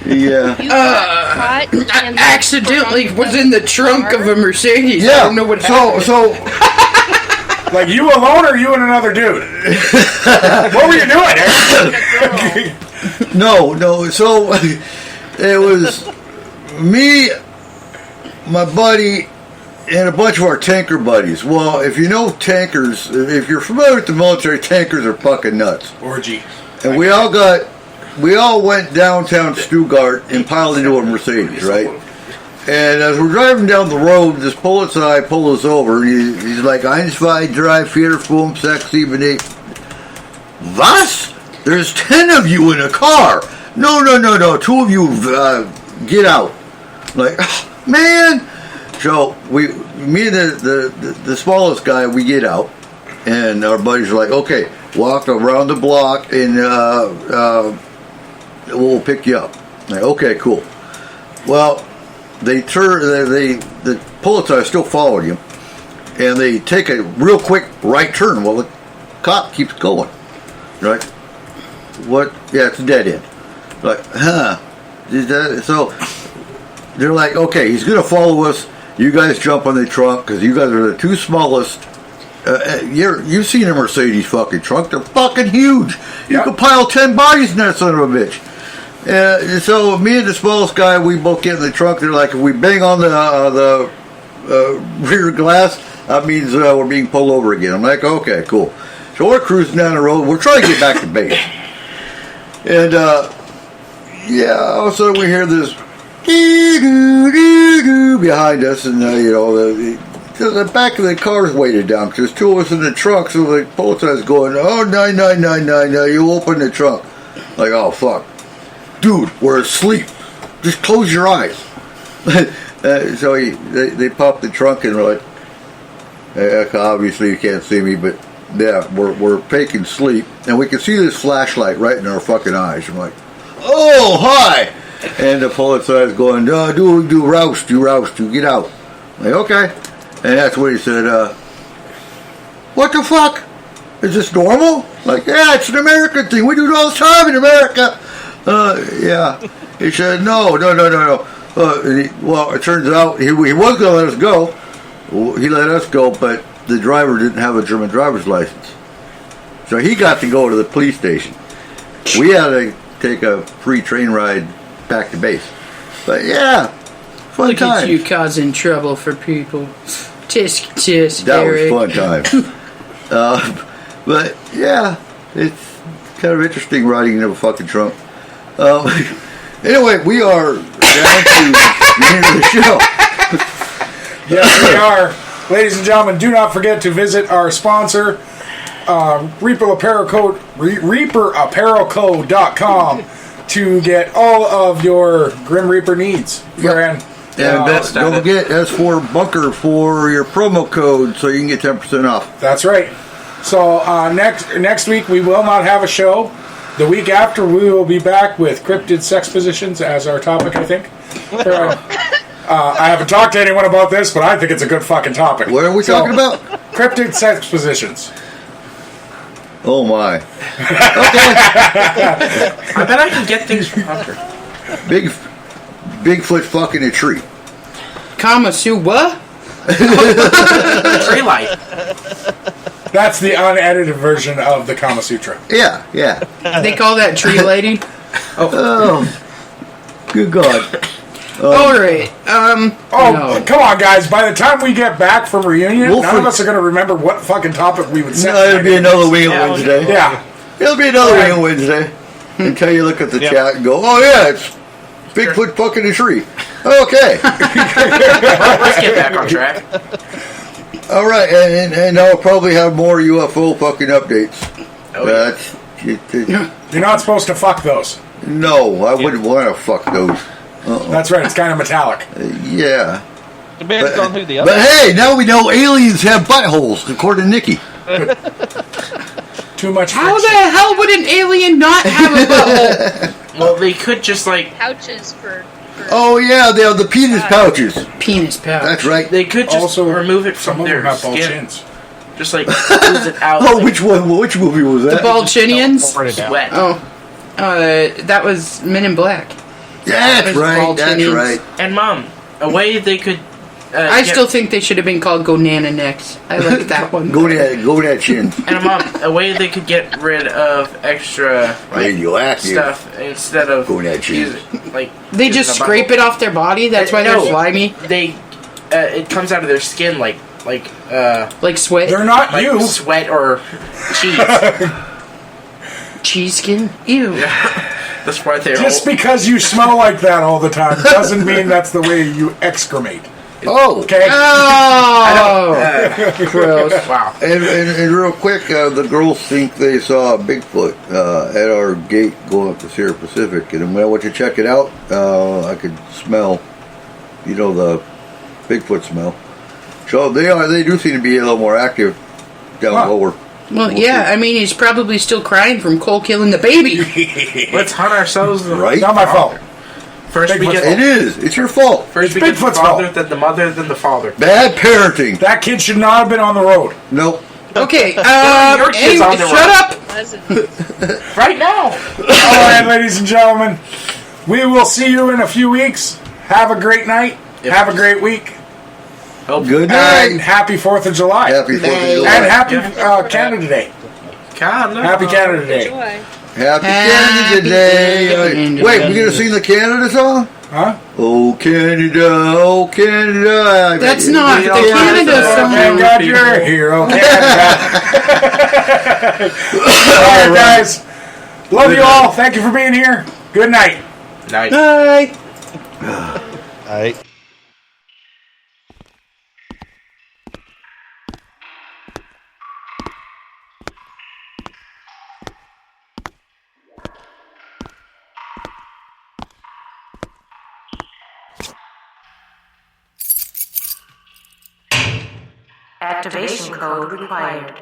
Yeah.
You got caught in the
Accidentally
trunk
was in the trunk of a Mercedes.
Yeah.
I don't know what happened.
So
Like you alone or you and another dude? What were you doing, Eric?
No. So it was me, my buddy, and a bunch of our tanker buddies. Well, if you know tankers, if you're familiar with the military, tankers are fucking nuts.
Orgy.
And we all went downtown Stuttgart and piled into a Mercedes, right? And as we're driving down the road, this Polizei pulls us over. And he's like, 1, 2, 3, 4, 5, 6, 7, 8. Was? There's 10 of you in a car. No. 2 of you get out. I'm like, oh, man. So me and the smallest guy, we get out. And our buddies are like, okay, walk around the block and we'll pick you up. I'm like, okay, cool. Well, the Pulitzer is still following you, and they take a real quick right turn. Well, the cop keeps going, right? What? Yeah, it's a dead end. Like, huh? So they're like, okay, he's gonna follow us. You guys jump on the trunk because you guys are the 2 smallest. You've seen a Mercedes fucking trunk. They're fucking huge. You could pile 10 bodies in that son of a bitch. So me and the smallest guy, we both get in the trunk. They're like, if we bang on the rear glass, that means we're being pulled over again. I'm like, okay, cool. So we're cruising down the road. We're trying to get back to base. And, all of a sudden we hear this doo-doo-doo-doo behind us, and the back of the car's weighted down because there's two of us in the trunk. So the policeman's going, "Oh, 99999, you open the trunk." Like, oh fuck, dude, we're asleep. Just close your eyes. So they pop the trunk and we're like, obviously you can't see me, but yeah, we're taking sleep, and we can see this flashlight right in our fucking eyes. I'm like, oh hi, and the policeman's going, do roust, you get out. I'm like, okay, and that's when he said, what the fuck? Is this normal? Like, yeah, it's an American thing. We do it all the time in America. Yeah. He said, no. Well, it turns out he was going to let us go. He let us go, but the driver didn't have a German driver's license. So he got to go to the police station. We had to take a free train ride back to base. But yeah, fun
Look
time.
at you causing trouble for people. Tisk,
That
Eric.
was fun time. But yeah, it's kind of interesting riding in a fucking trunk. Anyway, we are down to the end of the show.
Yes, we are. Ladies and gentlemen, do not forget to visit our sponsor, Reaper Apparel Code, ReaperApparelCo.com, to get all of your Grim Reaper needs.
And don't forget S-4 Bunker for your promo code so you can get 10% off.
That's right. So next week we will not have a show. The week after we will be back with cryptid sex positions as our topic, I think. I haven't talked to anyone about this, but I think it's a good fucking topic.
What are we talking about?
Cryptid sex positions.
Oh my. Okay.
I bet I can get things from Hunter.
Bigfoot fucking a tree.
Kama Su what?
Tree light.
That's the unedited version of the Kama Sutra.
Yeah.
They call that tree lady.
Oh, good God.
All right.
Come on, guys. By the time we get back from reunion, none of us are going to remember what fucking topic we would set.
No, it'll be another Wing on Wednesday.
Yeah.
It'll be another Wing on Wednesday. Until you look at the chat and go, oh yeah, it's Bigfoot fucking a tree. Okay.
Let's get back on track.
All right, and I'll probably have more UFO fucking updates.
Oh,
You're not supposed to fuck those.
No, I wouldn't want to fuck those.
That's right. It's kind of metallic.
Yeah.
Depends on who the other.
But hey, now we know aliens have buttholes, according to Nikki.
Too much
How
friction.
the hell would an alien not have a butthole?
Well, they could just
Pouches for
Oh yeah, they have the penis pouches.
Penis pouch.
That's right.
they could just
Also,
remove it
Some
from
of them
their
have bald
skin.
chins.
Just squeeze it out.
Oh,
like
which one? Which movie was that?
The Baldchinians?
sweat.
Oh. That was Men in Black.
That's
Those
right.
bald
That's
chinians.
right.
And Mom, a way they could.
I still think they should have been called Gonana Necks. I like that one.
Go that chin.
And Mom, a way they could get rid of extra
Radioactive
stuff instead of
Go that chin.
They just scrape it off their body. That's why they're slimy.
They, it comes out of their skin like
sweat.
They're not
like
you.
sweat or cheese.
Cheese skin. Ew.
That's why they're
Just because you smell like that all the time doesn't mean that's the way you excremate.
Oh.
Okay?
Oh. Gross.
Wow.
And real quick, the girls think they saw a Bigfoot at our gate going up to Sierra Pacific, and when I went to check it out, I could smell, the Bigfoot smell. So they do seem to be a little more active down lower.
Well, yeah, I mean, he's probably still crying from Cole killing the baby.
Let's hunt ourselves.
Right?
Not my fault.
First we
Bigfoot's
get
It is. It's your fault.
First we get the
Bigfoot's
father,
fault.
then the mother, then the father.
Bad parenting.
That kid should not have been on the road.
Nope.
Okay,
Your kid's
anyway,
on the
shut
road.
up!
Right now.
All right, ladies and gentlemen. We will see you in a few weeks. Have a great night.
Yep.
Have a great week.
Good
And
night.
happy 4th of July.
Happy 4th of
And
July.
happy Canada Day. Happy Canada Day.
Enjoy.
Happy Canada Day.
Canada
Wait,
Day.
we gonna sing the Canada song?
Huh?
Oh Canada, oh Canada.
That's not the Canada
Thank
song.
God you're here, oh Canada. All right, guys. Love you all. Thank you for being here. Good night.
Night.
Bye.
All right.
Activation code required.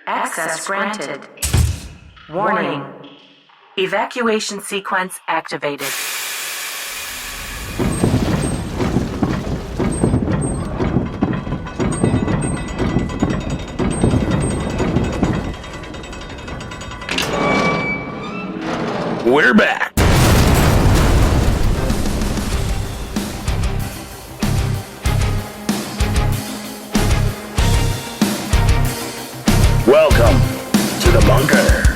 Access granted. Warning. Evacuation sequence activated.
We're back. Welcome to the bunker.